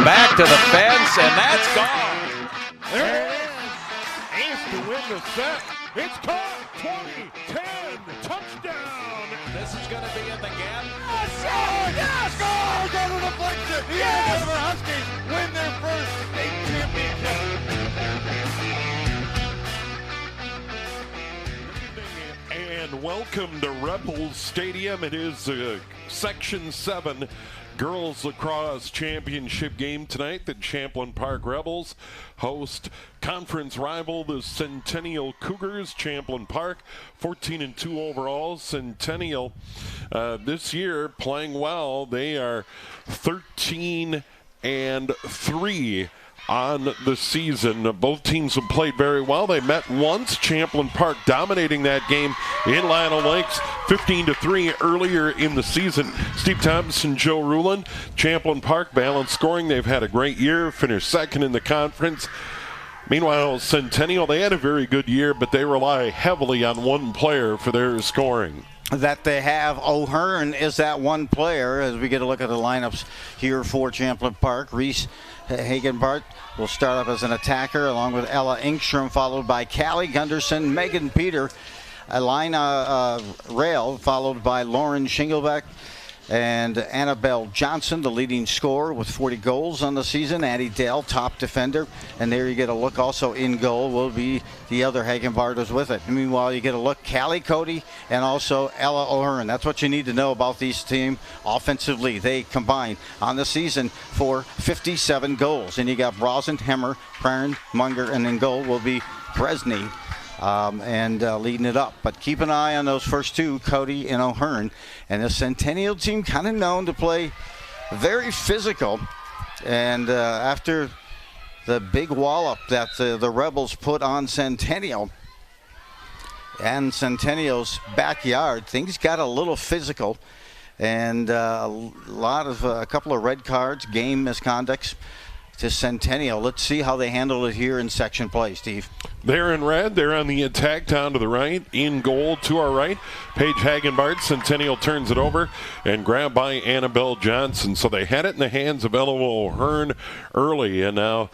Back to the fence, and that's gone. There it is. Ace to win the set. It's caught. 20-10. Touchdown. This is going to be in the gap. Yes! Score! Go to deflection. The Denver Huskies win their first state championship. And welcome to Rebels Stadium. It is Section 7 Girls Lacrosse Championship game tonight. The Champlin Park Rebels host conference rival, the Centennial Cougars. Champlin Park, 14-2 overall. Centennial this year playing well. They are 13-3 on the season. Both teams have played very well. They met once. Champlin Park dominating that game in Lionel Lakes 15-3 earlier in the season. Steve Thompson, Joe Rulin. Champlin Park balanced scoring. They've had a great year, finished second in the conference. Meanwhile, Centennial, they had a very good year, but they rely heavily on one player for their scoring. That they have. O'Hearn is that one player. As we get a look at the lineups here for Champlin Park, Reese Hagenbart will start up as an attacker along with Ella Engstrom, followed by Callie Gunderson, Megan Peter, Elina Rail, followed by Lauren Shinglebeck, and Annabelle Johnson, the leading scorer with 40 goals on the season. Addie Dale, top defender. And there you get a look also in goal will be the other Hagenbarters with it. Meanwhile, you get a look, Callie Cody and also Ella O'Hearn. That's what you need to know about these team offensively. They combine on the season for 57 goals. And you got Brosnan, Hemmer, Prern, Munger, and in goal will be Presney. Leading it up. But keep an eye on those first two, Cody and O'Hearn. And the Centennial team kind of known to play very physical. And after the big wallop that the Rebels put on Centennial and Centennial's backyard, things got a little physical. And a couple of red cards, game misconducts to Centennial. Let's see how they handle it here in section play, Steve. They're in red. They're on the attack down to the right. In goal to our right, Paige Hagenbart. Centennial turns it over and grabbed by Annabelle Johnson. So they had it in the hands of Ella O'Hearn early, and now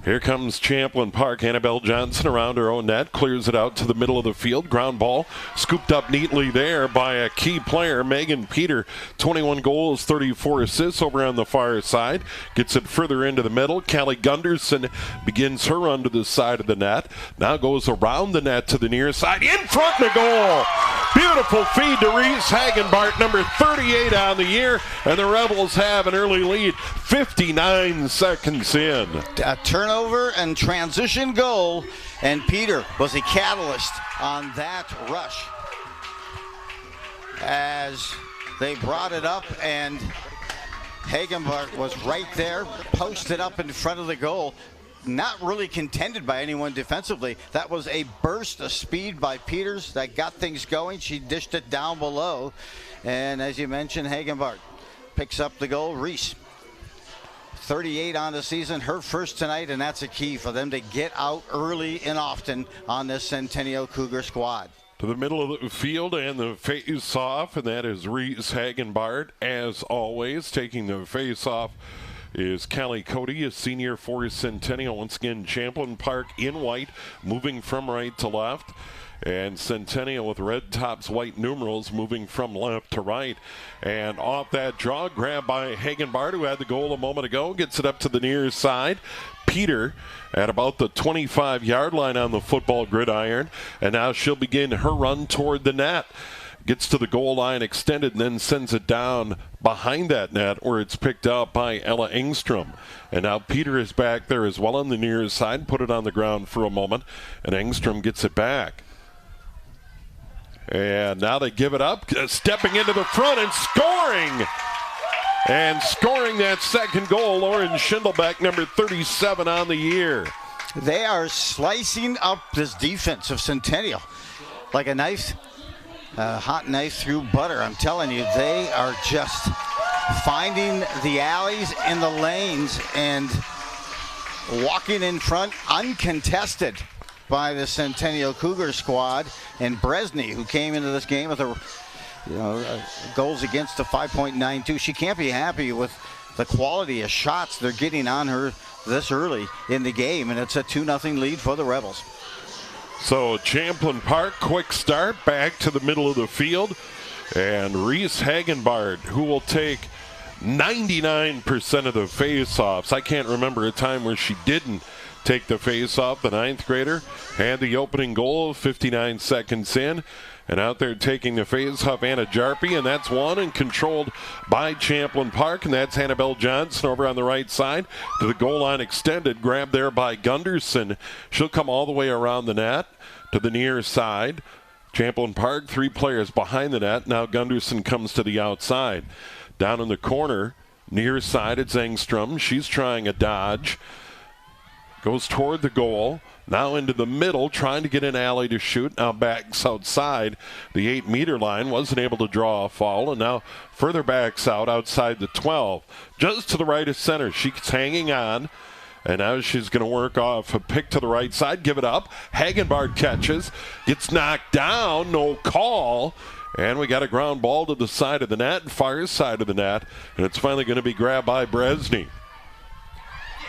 here comes Champlin Park. Annabelle Johnson around her own net, clears it out to the middle of the field. Ground ball scooped up neatly there by a key player, Megan Peter. 21 goals, 34 assists over on the far side. Gets it further into the middle. Callie Gunderson begins her run to the side of the net. Now goes around the net to the near side. In front of the goal. Beautiful feed to Reese Hagenbart, number 38 on the year. And the Rebels have an early lead, 59 seconds in. A turnover and transition goal, and Peter was a catalyst on that rush as they brought it up, and Hagenbart was right there, posted up in front of the goal. Not really contended by anyone defensively. That was a burst of speed by Peters that got things going. She dished it down below, and as you mentioned, Hagenbart picks up the goal. Reese, 38 on the season, her first tonight, and that's a key for them to get out early and often on this Centennial Cougar squad. To the middle of the field and the face-off, and that is Reese Hagenbart, as always. Taking the face-off is Callie Cody, a senior for Centennial. Once again, Champlin Park in white, moving from right to left. And Centennial with red tops, white numerals, moving from left to right. And off that draw, grabbed by Hagenbart, who had the goal a moment ago, gets it up to the near side. Peter at about the 25-yard line on the football gridiron. And now she'll begin her run toward the net. Gets to the goal line extended and then sends it down behind that net where it's picked up by Ella Engstrom. And now Peter is back there as well on the near side, put it on the ground for a moment, and Engstrom gets it back. And now they give it up, stepping into the front and scoring. And scoring that second goal, Lauren Schindelbeck, number 37 on the year. They are slicing up this defense of Centennial like a knife. Hot knife through butter. I'm telling you, they are just finding the alleys and the lanes and walking in front uncontested by the Centennial Cougar squad. And Bresney, who came into this game with goals against a 5.92. She can't be happy with the quality of shots they're getting on her this early in the game, and it's a 2-0 lead for the Rebels. So Champlin Park, quick start, back to the middle of the field, and Reese Hagenbart, who will take 99% of the face-offs. I can't remember a time where she didn't take the face-off. The 9th grader had the opening goal 59 seconds in. And out there taking the face-off, Anna Jarpy, and that's won and controlled by Champlin Park. And that's Annabelle Johnson over on the right side to the goal line extended. Grabbed there by Gunderson. She'll come all the way around the net to the near side. Champlin Park, 3 players behind the net. Now Gunderson comes to the outside. Down in the corner, near side, it's Engstrom. She's trying a dodge. Goes toward the goal. Now into the middle, trying to get an alley to shoot. Now backs outside the 8-meter line. Wasn't able to draw a foul. And now further backs out outside the 12. Just to the right of center. She's hanging on. And now she's going to work off a pick to the right side. Give it up. Hagenbart catches. Gets knocked down. No call. And we got a ground ball to the side of the net. Far side of the net. And it's finally going to be grabbed by Bresney.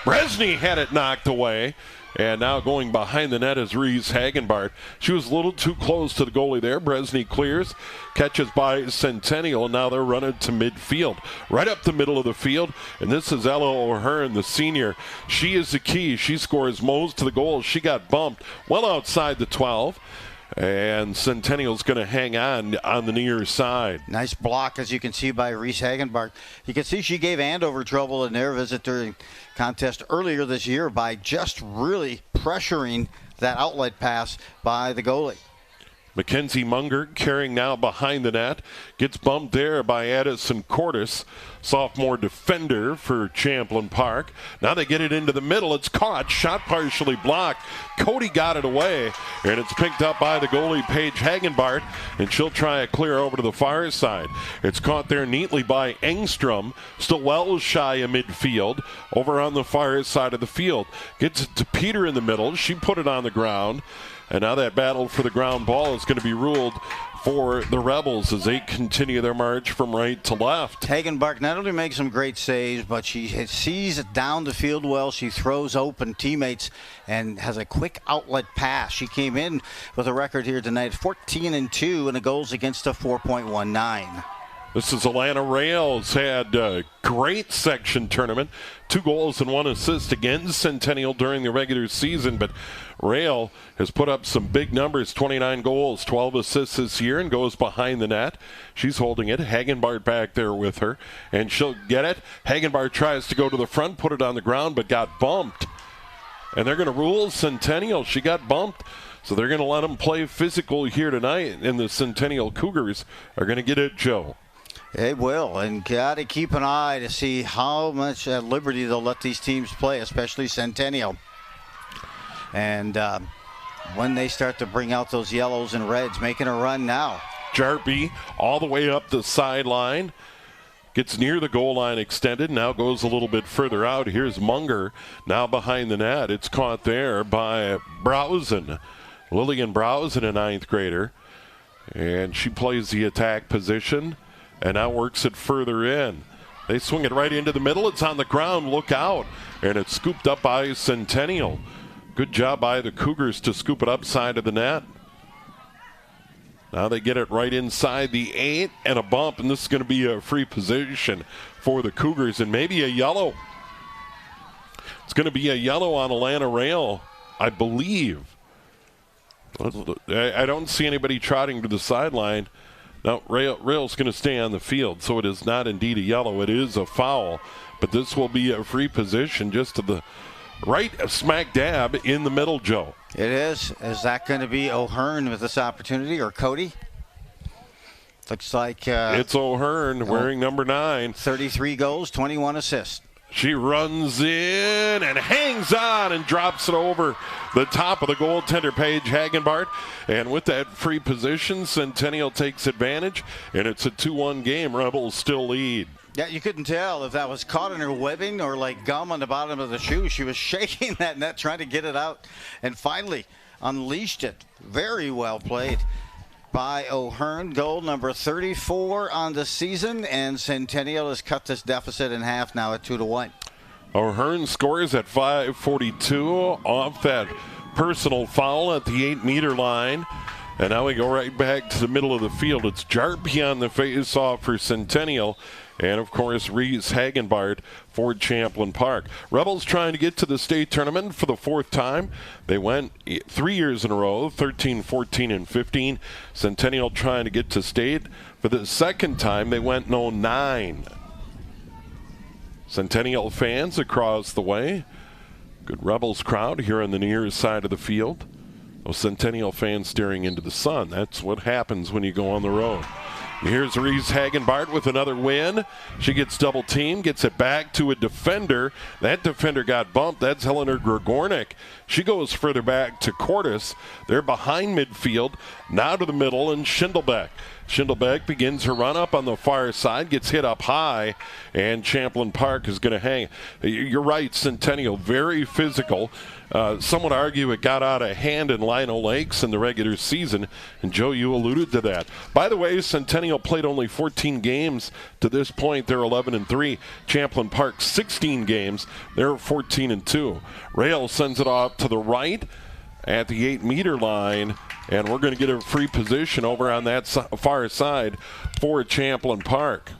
Bresney had it knocked away. And now going behind the net is Reese Hagenbart. She was a little too close to the goalie there. Bresney clears, catches by Centennial, and now they're running to midfield. Right up the middle of the field, and this is Ella O'Hearn, the senior. She is the key. She scores most to the goals. She got bumped well outside the 12. And Centennial's going to hang on the near side. Nice block, as you can see, by Reese Hagenbart. You can see she gave Andover trouble in their visit during contest earlier this year by just really pressuring that outlet pass by the goalie. Mackenzie Munger carrying now behind the net. Gets bumped there by Addison Cordes, sophomore defender for Champlin Park. Now they get it into the middle. It's caught. Shot partially blocked. Cody got it away, and it's picked up by the goalie, Paige Hagenbart, and she'll try a clear over to the far side. It's caught there neatly by Engstrom, still well shy of midfield, over on the far side of the field. Gets it to Peter in the middle. She put it on the ground. And now that battle for the ground ball is going to be ruled for the Rebels as they continue their march from right to left. Hagenbart not only makes some great saves, but she sees it down the field well. She throws open teammates and has a quick outlet pass. She came in with a record here tonight, 14-2, and a goals against a 4.19. This is Alana Rails, had a great section tournament. 2 goals and 1 assist against Centennial during the regular season, but Rail has put up some big numbers, 29 goals, 12 assists this year, and goes behind the net. She's holding it. Hagenbart back there with her, and she'll get it. Hagenbart tries to go to the front, put it on the ground, but got bumped. And they're going to rule Centennial. She got bumped. So they're going to let them play physical here tonight, and the Centennial Cougars are going to get it, Joe. They will, and got to keep an eye to see how much at liberty they'll let these teams play, especially Centennial. And when they start to bring out those yellows and reds, making a run now. Jarpy all the way up the sideline. Gets near the goal line extended, now goes a little bit further out. Here's Munger, now behind the net. It's caught there by Browsen. Lillian Browsen, a 9th grader. And she plays the attack position. And now works it further in. They swing it right into the middle. It's on the ground. Look out. And it's scooped up by Centennial. Good job by the Cougars to scoop it up side of the net. Now they get it right inside the 8 and a bump. And this is going to be a free position for the Cougars and maybe a yellow. It's going to be a yellow on Alana Rail, I believe. I don't see anybody trotting to the sideline. Now, Rail's going to stay on the field, so it is not indeed a yellow. It is a foul, but this will be a free position just to the right smack dab in the middle, Joe. It is. Is that going to be O'Hearn with this opportunity or Cody? Looks like it's O'Hearn wearing number 9. 33 goals, 21 assists. She runs in and hangs on and drops it over the top of the goaltender, Paige Hagenbart. And with that free position, Centennial takes advantage, and it's a 2-1 game. Rebels still lead. Yeah, you couldn't tell if that was caught in her webbing or like gum on the bottom of the shoe. She was shaking that net, trying to get it out, and finally unleashed it. Very well played. by O'Hearn. Goal number 34 on the season, and Centennial has cut this deficit in half now at 2-1. O'Hearn scores at 5:42 off that personal foul at the 8-meter line. And now we go right back to the middle of the field. It's Jarpy on the face-off for Centennial. And, of course, Reese Hagenbart for Champlin Park. Rebels trying to get to the state tournament for the 4th time. They went 3 years in a row, 13, 14, and 15. Centennial trying to get to state. For the 2nd time, they went 09. Centennial fans across the way. Good Rebels crowd here on the near side of the field. Those Centennial fans staring into the sun. That's what happens when you go on the road. Here's Reese Hagenbart with another win. She gets double teamed, gets it back to a defender. That defender got bumped. That's Eleanor Gregornik. She goes further back to Cordes. They're behind midfield. Now to the middle, and Schindelbeck. Schindelbeck begins her run up on the far side, gets hit up high, and Champlin Park is going to hang. You're right, Centennial, very physical. Some would argue it got out of hand in Lino Lakes in the regular season, and Joe, you alluded to that. By the way, Centennial played only 14 games to this point. They're 11-3. Champlin Park 16 games. They're 14-2. Rail sends it off to the right at the 8-meter line, and we're going to get a free position over on that far side for Champlin Park.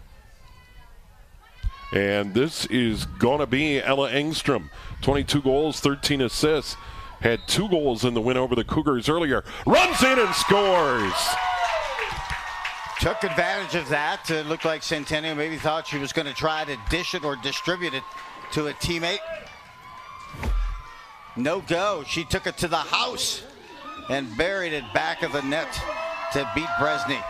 And this is going to be Ella Engstrom. 22 goals, 13 assists. Had 2 goals in the win over the Cougars earlier. Runs in and scores. Took advantage of that. It looked like Centennial maybe thought she was going to try to dish it or distribute it to a teammate. No go. She took it to the house and buried it back of the net to beat Bresny.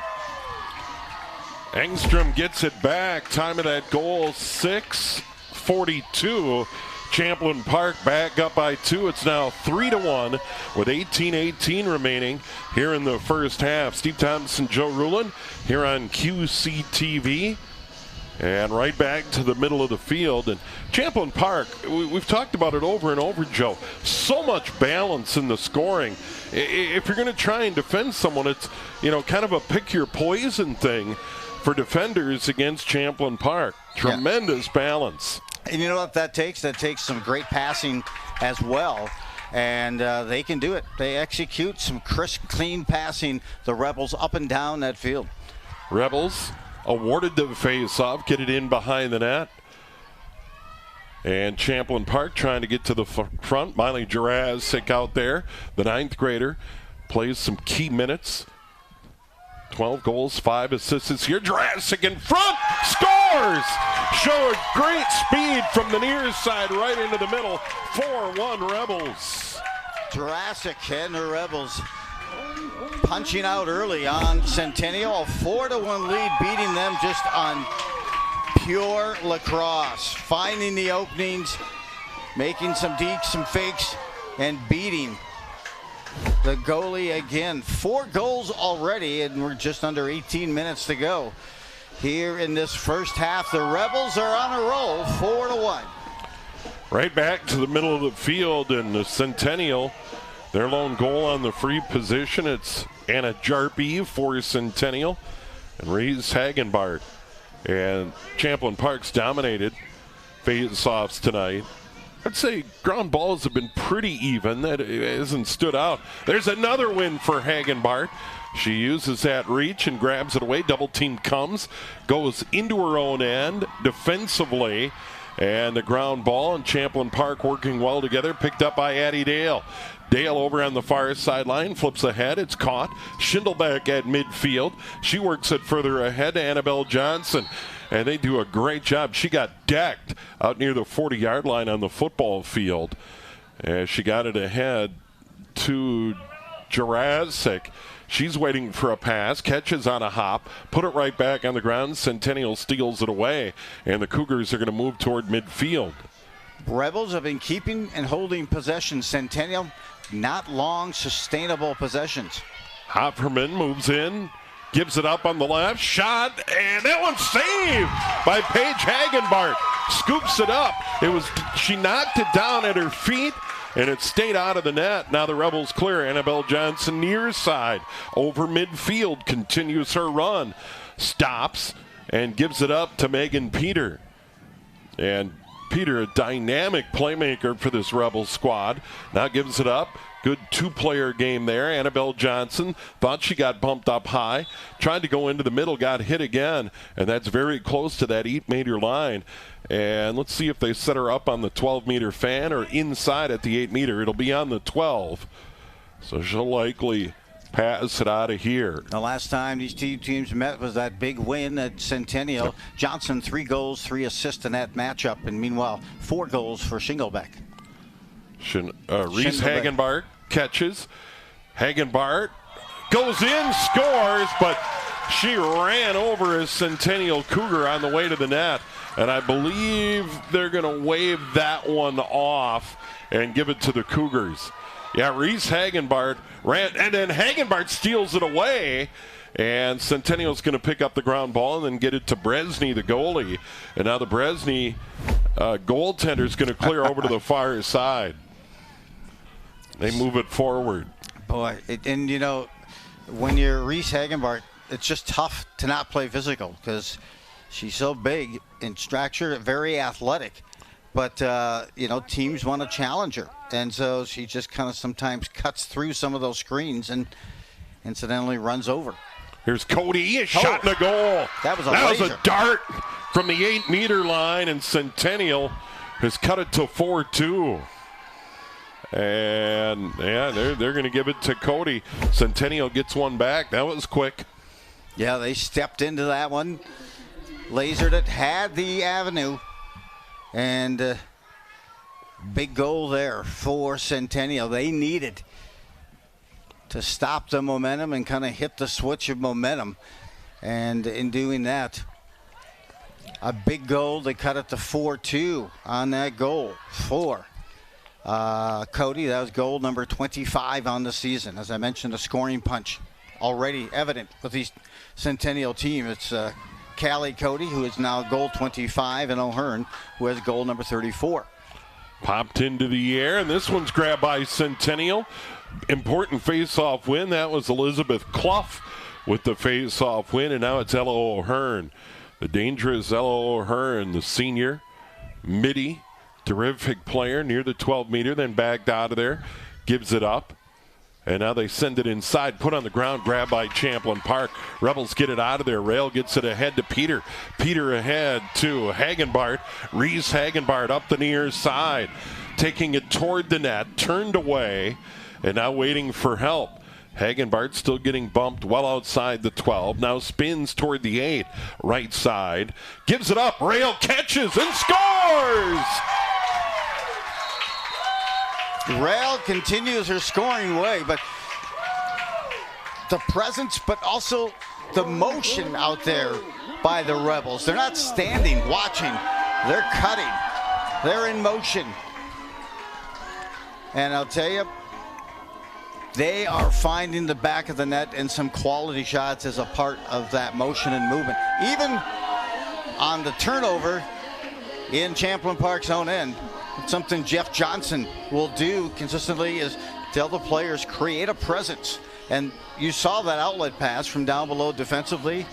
Engstrom gets it back. Time of that goal, 6:42. Champlin Park back up by 2. It's now 3-1 with 18:18 remaining here in the first half. Steve Thompson, Joe Rulin here on QCTV. And right back to the middle of the field. And Champlin Park, we've talked about it over and over, Joe. So much balance in the scoring. If you're going to try and defend someone, it's, kind of a pick your poison thing for defenders against Champlin Park. Tremendous balance. And you know what that takes? That takes some great passing as well. And they can do it. They execute some crisp, clean passing, the Rebels up and down that field. Rebels awarded the face-off, get it in behind the net. And Champlin Park trying to get to the front. Miley Jurassic out there, the 9th grader, plays some key minutes. 12 goals, 5 assists this year. Jurassic in front, scores! Showed great speed from the near side right into the middle. 4-1 Rebels. Jurassic and the Rebels punching out early on Centennial. A 4-1 lead, beating them just on pure lacrosse. Finding the openings, making some deeks, some fakes, and beating the goalie again. 4 goals already, and we're just under 18 minutes to go here in this first half. The Rebels are on a roll, 4-1. Right back to the middle of the field, and the Centennial, their lone goal on the free position. It's Anna Jarpy for Centennial and Reese Hagenbart. And Champlin Park's dominated face-offs tonight. I'd say ground balls have been pretty even. That hasn't stood out. There's another win for Hagenbart. She uses that reach and grabs it away. Double team comes, goes into her own end defensively. And the ground ball, and Champlin Park working well together, picked up by Addie Dale. Dale over on the far sideline, flips ahead, it's caught. Schindelbeck at midfield. She works it further ahead to Annabelle Johnson. And they do a great job. She got decked out near the 40-yard line on the football field. As she got it ahead to Jurassic. She's waiting for a pass, catches on a hop, put it right back on the ground. Centennial steals it away, and the Cougars are going to move toward midfield. Rebels have been keeping and holding possession. Centennial, not long, sustainable possessions. Hopperman moves in, gives it up on the left, shot, and that one's saved by Paige Hagenbart. Scoops it up. She knocked it down at her feet, and it stayed out of the net. Now the Rebels clear. Annabelle Johnson near side over midfield, continues her run, stops, and gives it up to Megan Peter. And Peter, a dynamic playmaker for this Rebels squad, now gives it up. Good two-player game there. Annabelle Johnson thought she got bumped up high, tried to go into the middle, got hit again, and that's very close to that 8-meter line. And let's see if they set her up on the 12-meter fan or inside at the 8-meter. It'll be on the 12, so she'll likely pass it out of here. The last time these two teams met was that big win at Centennial. Johnson, 3 goals, 3 assists in that matchup, and meanwhile, 4 goals for Shinglebeck. Reese Hagenbart catches. Hagenbart goes in, scores, but she ran over a Centennial Cougar on the way to the net. And I believe they're going to wave that one off and give it to the Cougars. Yeah, Reese Hagenbart ran, and then Hagenbart steals it away. And Centennial's going to pick up the ground ball and then get it to Bresney, the goalie. And now the Bresney goaltender is going to clear over to the far side. They move it forward. Boy, and you know, when you're Reese Hagenbart, it's just tough to not play physical because she's so big in stature, very athletic. But, you know, teams want to challenge her. And so she just kind of sometimes cuts through some of those screens and incidentally runs over. Here's Cody, a shot and a goal. That was a dart from the 8-meter line, and Centennial has cut it to 4-2. And, yeah, they're going to give it to Cody. Centennial gets one back. That was quick. Yeah, they stepped into that one. Lasered it, had the avenue. And big goal there for Centennial. They needed to stop the momentum and kind of hit the switch of momentum. And in doing that, a big goal. They cut it to 4-2 on that goal for Cody. That was goal number 25 on the season. As I mentioned, a scoring punch already evident with the Centennial team. It's Callie Cody, who is now goal 25, and O'Hearn, who has goal number 34. Popped into the air, and this one's grabbed by Centennial. Important face-off win. That was Elizabeth Clough with the face-off win, and now it's Ella O'Hearn. The dangerous Ella O'Hearn, the senior, midi, terrific player near the 12-meter, then backed out of there, gives it up. And now they send it inside, put on the ground, grabbed by Champlin Park. Rebels get it out of there. Rail gets it ahead to Peter. Peter ahead to Hagenbart. Reese Hagenbart up the near side, taking it toward the net, turned away, and now waiting for help. Hagenbart still getting bumped well outside the 12. Now spins toward the 8. Right side. Gives it up. Rail catches and scores! Rail continues her scoring way, but the presence, but also the motion out there by the Rebels. They're not standing, watching. They're cutting. They're in motion. And I'll tell you, they are finding the back of the net, and some quality shots as a part of that motion and movement. Even on the turnover in Champlin Park's own end, something Jeff Johnson will do consistently is tell the players, create a presence. And you saw that outlet pass from down below defensively.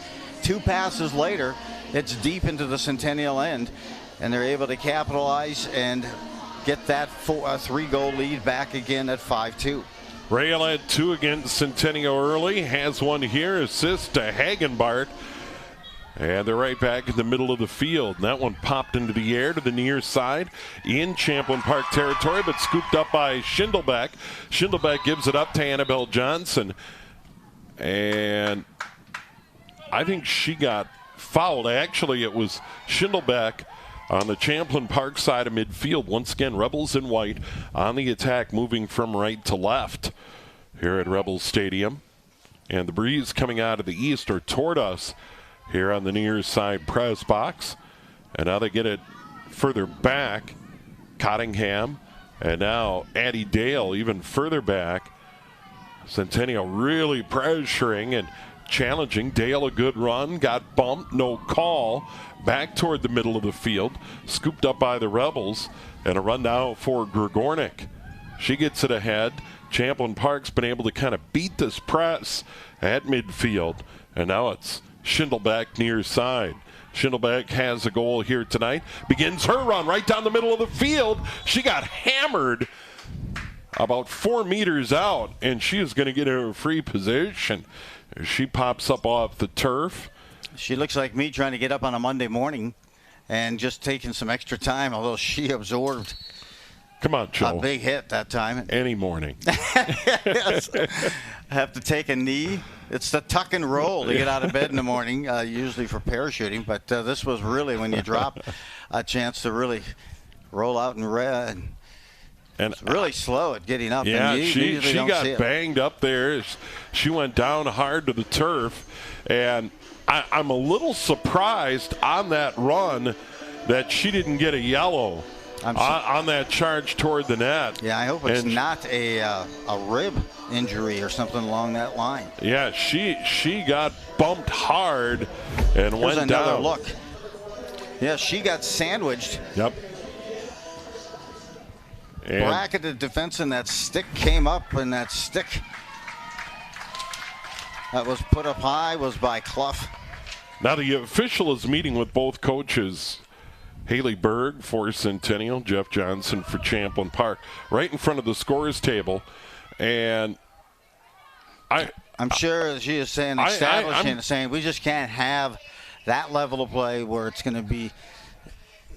2 passes later, it's deep into the Centennial end, and they're able to capitalize and get that 3-goal lead back again at 5-2. Rail had 2 against Centennial early, has one here, assist to Hagenbart. And they're right back in the middle of the field. And that one popped into the air to the near side in Champlin Park territory, but scooped up by Schindlebeck. Schindlebeck gives it up to Annabelle Johnson. And I think she got fouled. Actually, it was Schindlebeck on the Champlin Park side of midfield. Once again, Rebels in white on the attack, moving from right to left here at Rebels Stadium. And the breeze coming out of the east or toward us here on the near side press box. And now they get it further back. Cottingham. And now Addie Dale even further back. Centennial really pressuring and challenging. Dale a good run. Got bumped. No call. Back toward the middle of the field. Scooped up by the Rebels. And a run now for Gregornik. She gets it ahead. Champlin Park's been able to kind of beat this press at midfield. And now it's Schindelbeck near side. Schindelbeck has a goal here tonight. Begins her run right down the middle of the field. She got hammered about 4 meters out, and she is going to get a free position. She pops up off the turf. She looks like me trying to get up on a Monday morning and just taking some extra time, although she absorbed Come on, Joe. a big hit that time. Any morning. Yes. I have to take a knee. It's the tuck and roll to get out of bed in the morning, usually for parachuting. But this was really when you drop a chance to really roll out and run. And it's really slow at getting up. Yeah, and she got banged up there. She went down hard to the turf. And I'm a little surprised on that run that she didn't get a yellow on that charge toward the net. Yeah, I hope it's not a rib injury or something along that line. Yeah, she got bumped hard and went down. Another look. Yeah, she got sandwiched. Yep. And bracketed defense, and that stick came up, and that stick that was put up high was by Clough. Now the official is meeting with both coaches. Haley Berg for Centennial, Jeff Johnson for Champlin Park, right in front of the scorers table. And I'm sure she is saying, saying we just can't have that level of play where it's going to be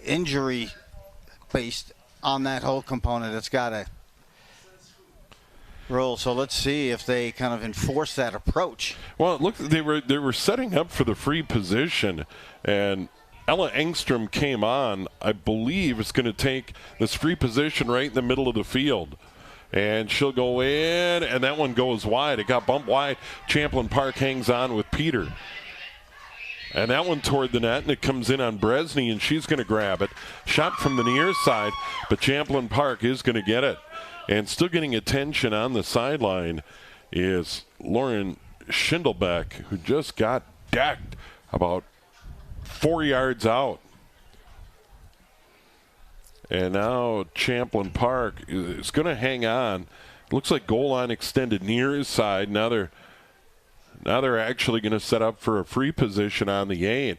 injury based on that whole component. It's got to roll. So let's see if they kind of enforce that approach. Well, look, they were setting up for the free position, and Ella Engstrom came on. I believe it's going to take this free position right in the middle of the field. And she'll go in, and that one goes wide. It got bumped wide. Champlin Park hangs on with Peter. And that one toward the net, and it comes in on Bresney, and she's going to grab it. Shot from the near side, but Champlin Park is going to get it. And still getting attention on the sideline is Lauren Schindelbeck, who just got decked about 4 yards out. And now Champlin Park is going to hang on. Looks like goal line extended near his side. Now they're actually going to set up for a free position on the 8.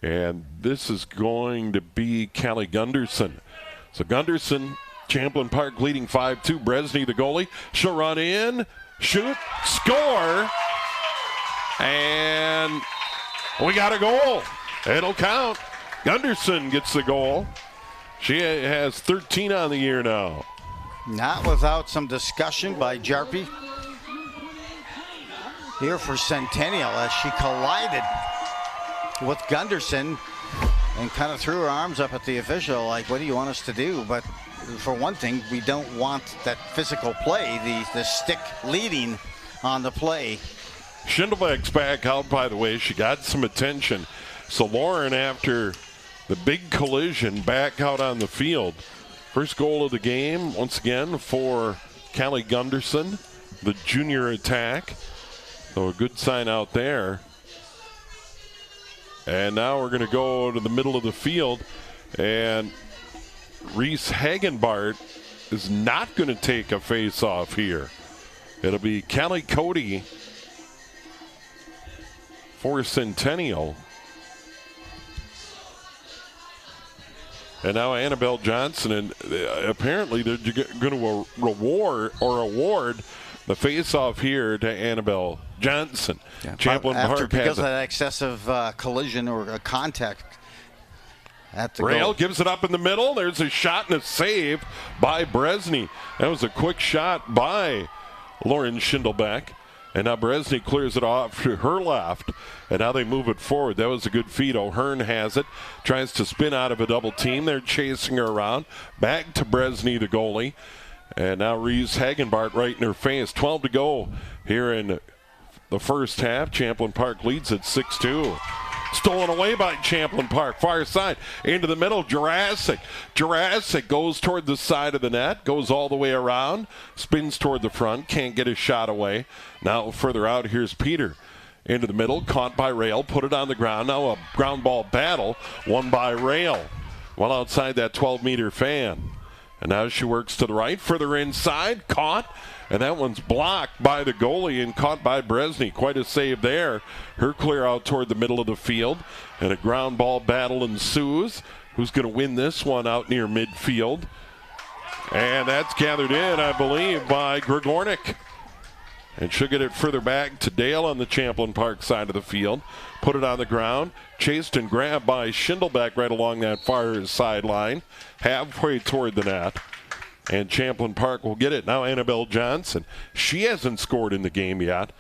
And this is going to be Callie Gunderson. So Gunderson, Champlin Park leading 5-2. Bresney, the goalie. She'll run in, shoot, score. And we got a goal. It'll count. Gunderson gets the goal. She has 13 on the year now. Not without some discussion by Jarpie here for Centennial as she collided with Gunderson and kind of threw her arms up at the official like, what do you want us to do? But for one thing, we don't want that physical play, the stick leading on the play. Schindelbeck's back out, by the way. She got some attention. So Lauren, after the big collision, back out on the field. First goal of the game, once again, for Callie Gunderson, the junior attack. So a good sign out there. And now we're going to go to the middle of the field. And Reese Hagenbart is not going to take a face-off here. It'll be Callie Cody for Centennial. And now Annabelle Johnson, and apparently they're going to award the face-off here to Annabelle Johnson. Yeah. Champlin Park because of that excessive collision or contact at the Rail goal. gives it up in the middle. There's a shot and a save by Bresney. That was a quick shot by Lauren Schindelbeck. And now Bresney clears it off to her left. And now they move it forward. That was a good feed. O'Hearn has it. Tries to spin out of a double team. They're chasing her around. Back to Bresney, the goalie. And now Reese Hagenbart right in her face. 12 to go here in the first half. Champlin Park leads at 6-2. Stolen away by Champlin Park. Far side. Into the middle. Jurassic goes toward the side of the net. Goes all the way around. Spins toward the front. Can't get a shot away. Now further out, here's Peter. Into the middle. Caught by Rail. Put it on the ground. Now a ground ball battle. Won by Rail. Well outside that 12-meter fan. And now she works to the right, further inside, caught. And that one's blocked by the goalie and caught by Bresny. Quite a save there. Her clear out toward the middle of the field. And a ground ball battle ensues. Who's going to win this one out near midfield? And that's gathered in, I believe, by Gregornik. And she'll get it further back to Dale on the Champlin Park side of the field. Put it on the ground. Chased and grabbed by Schindelbeck right along that far sideline. Halfway toward the net. And Champlin Park will get it. Now Annabelle Johnson. She hasn't scored in the game yet.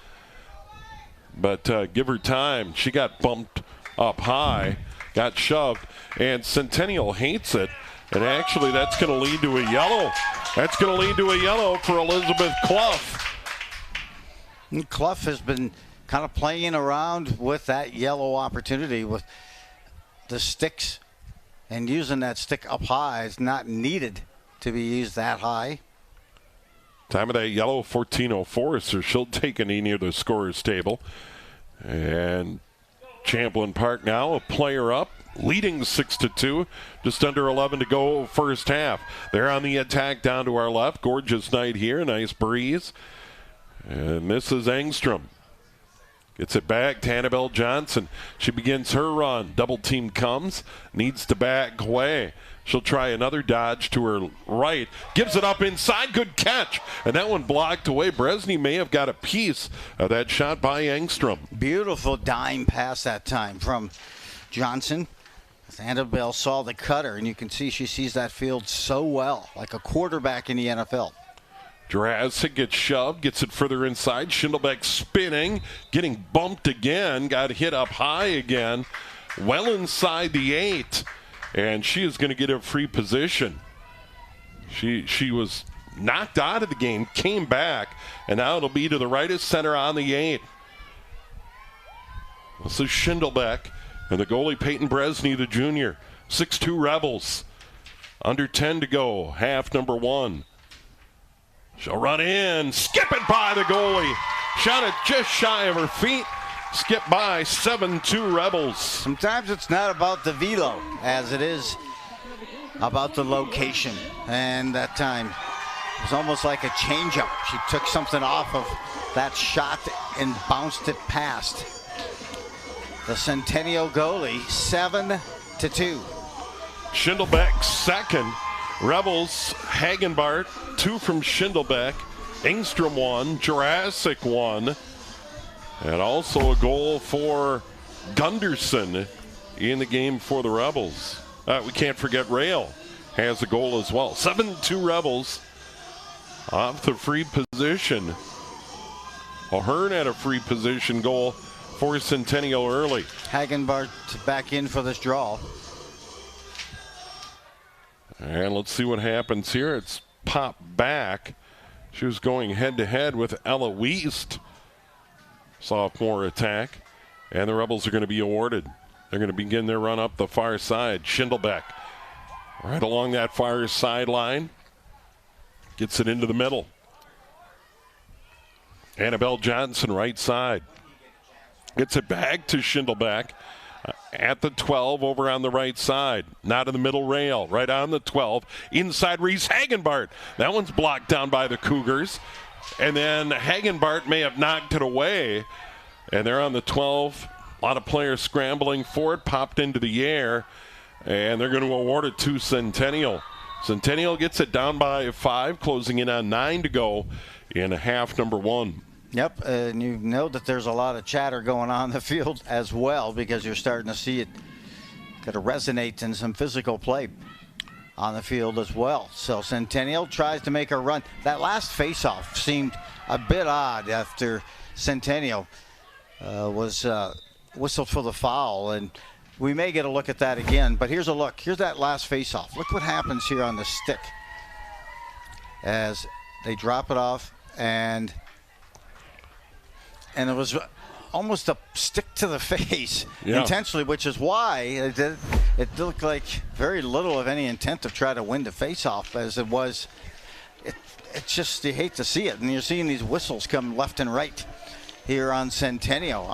But give her time. She got bumped up high. Got shoved. And Centennial hates it. And actually that's going to lead to a yellow. That's going to lead to a yellow for Elizabeth Clough. Clough has been kind of playing around with that yellow opportunity with the sticks. And using that stick up high is not needed to be used that high. Time of that yellow, 14:04, so she'll take a knee near the scorer's table. And Champlin Park now a player up, leading 6-2, just under 11 to go first half. They're on the attack down to our left. Gorgeous night here, nice breeze. And this is Engstrom. Gets it back to Annabelle Johnson. She begins her run. Double team comes, needs to back away. She'll try another dodge to her right. Gives it up inside. Good catch. And that one blocked away. Bresny may have got a piece of that shot by Engstrom. Beautiful dime pass that time from Johnson. Annabelle saw the cutter, and you can see she sees that field so well, like a quarterback in the NFL. Jurassic gets shoved, gets it further inside. Schindelbeck spinning, getting bumped again, got hit up high again, well inside the 8, and she is going to get a free position. She was knocked out of the game, came back, and now it'll be to the right of center on the 8. This is Schindelbeck, and the goalie Peyton Bresny, the junior. 6-2 Rebels. Under 10 to go, half number 1. She'll run in, skip it by the goalie. Shot it just shy of her feet. Skip by, 7-2 Rebels. Sometimes it's not about the velo as it is about the location. And that time it was almost like a changeup. She took something off of that shot and bounced it past the Centennial goalie. 7-2. Schindelbeck second. Rebels, Hagenbart, 2 from Schindelbeck. Engstrom 1, Jurassic 1. And also a goal for Gunderson in the game for the Rebels. We can't forget Rail has a goal as well. 7-2 Rebels off the free position. O'Hearn had a free position goal for Centennial early. Hagenbart back in for this draw. And let's see what happens here. It's popped back. She was going head-to-head with Ella Wiest. Sophomore attack. And the Rebels are going to be awarded. They're going to begin their run up the far side. Schindelbeck right along that far sideline. Gets it into the middle. Annabelle Johnson right side. Gets it back to Schindelbeck. At the 12 over on the right side. Not in the middle rail. Right on the 12. Inside Reese Hagenbart. That one's blocked down by the Cougars. And then Hagenbart may have knocked it away. And they're on the 12. A lot of players scrambling for it. Popped into the air. And they're going to award it to Centennial. Centennial gets it down by 5. Closing in on 9 to go in half number 1. Yep, and you know that there's a lot of chatter going on in the field as well because you're starting to see it kind of resonate in some physical play on the field as well. So Centennial tries to make a run. That last faceoff seemed a bit odd after Centennial was whistled for the foul, and we may get a look at that again. But here's a look. Here's that last faceoff. Look what happens here on the stick as they drop it off, and it was almost a stick to the face intentionally, which is why it looked like very little of any intent to try to win the face-off as it was. It's just, you hate to see it, and you're seeing these whistles come left and right here on Centennial.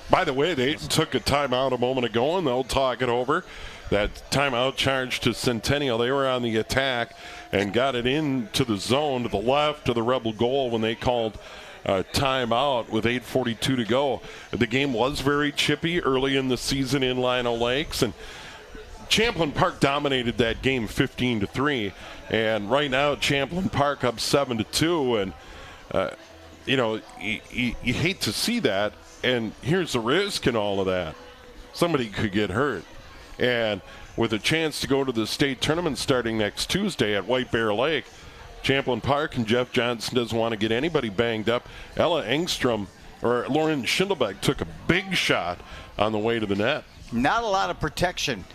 By the way, they took a timeout a moment ago, and they'll talk it over. That timeout charge to Centennial. They were on the attack and got it into the zone to the left of the Rebel goal when they called timeout with 8:42 to go. The game was very chippy early in the season in Lino Lakes, and Champlin Park dominated that game 15-3. And right now, Champlin Park up 7-2. And, you hate to see that. And here's the risk in all of that. Somebody could get hurt. And with a chance to go to the state tournament starting next Tuesday at White Bear Lake, Champlin Park and Jeff Johnson doesn't want to get anybody banged up. Ella Engstrom or Lauren Schindelbeck took a big shot on the way to the net. Not a lot of protection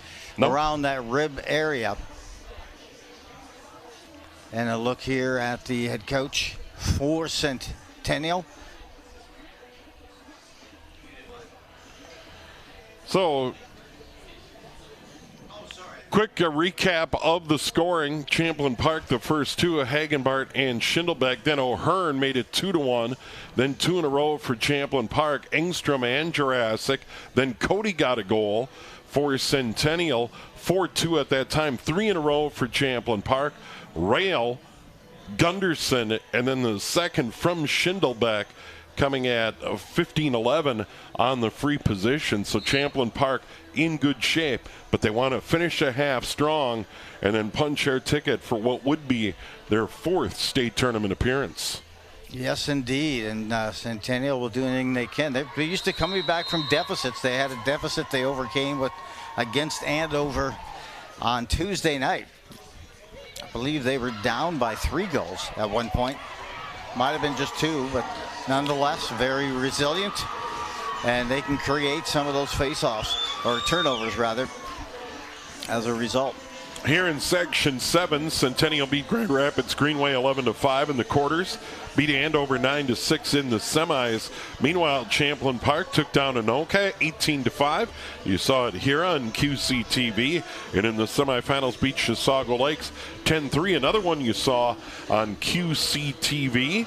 around that rib area. And a look here at the head coach for Centennial. So, quick recap of the scoring. Champlin Park, the first two, Hagenbart and Schindelbeck. Then O'Hearn made it 2-1. Then two in a row for Champlin Park, Engstrom and Jurassic. Then Cody got a goal for Centennial, 4-2 at that time. Three in a row for Champlin Park. Rail, Gunderson, and then the second from Schindelbeck coming at 15-11 on the free position. So Champlin Park in good shape, but they want to finish a half strong and then punch their ticket for what would be their fourth state tournament appearance. Yes, indeed, and Centennial will do anything they can. They're used to coming back from deficits. They had a deficit they overcame against Andover on Tuesday night. I believe they were down by 3 goals at one point. Might have been just 2, but nonetheless, very resilient, and they can create some of those face-offs, or turnovers rather, as a result. Here in Section 7, Centennial beat Grand Rapids Greenway 11-5 in the quarters, beat Andover 9-6 in the semis. Meanwhile, Champlin Park took down Anoka 18-5. You saw it here on QCTV, and in the semifinals beat Chisago Lakes 10-3. Another one you saw on QCTV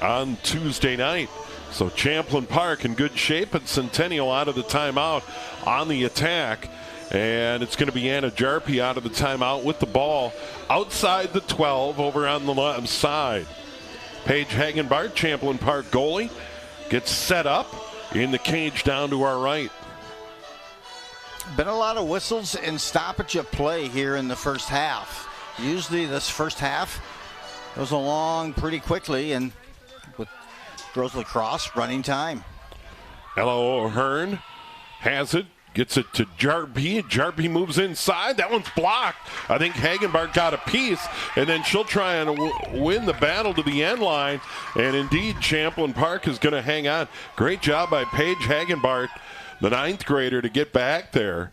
on Tuesday night. So Champlin Park in good shape, and Centennial out of the timeout on the attack. And it's going to be Anna Jarpy out of the timeout with the ball outside the 12 over on the left side. Paige Hagenbart, Champlin Park goalie, gets set up in the cage down to our right. Been a lot of whistles and stoppage of play here in the first half. Usually this first half goes along pretty quickly, and with girls lacrosse running time. Ella O'Hearn has it. Gets it to Jarpy. Jarpy moves inside. That one's blocked. I think Hagenbart got a piece, and then she'll try and win the battle to the end line. And indeed, Champlin Park is going to hang on. Great job by Paige Hagenbart, the 9th grader, to get back there.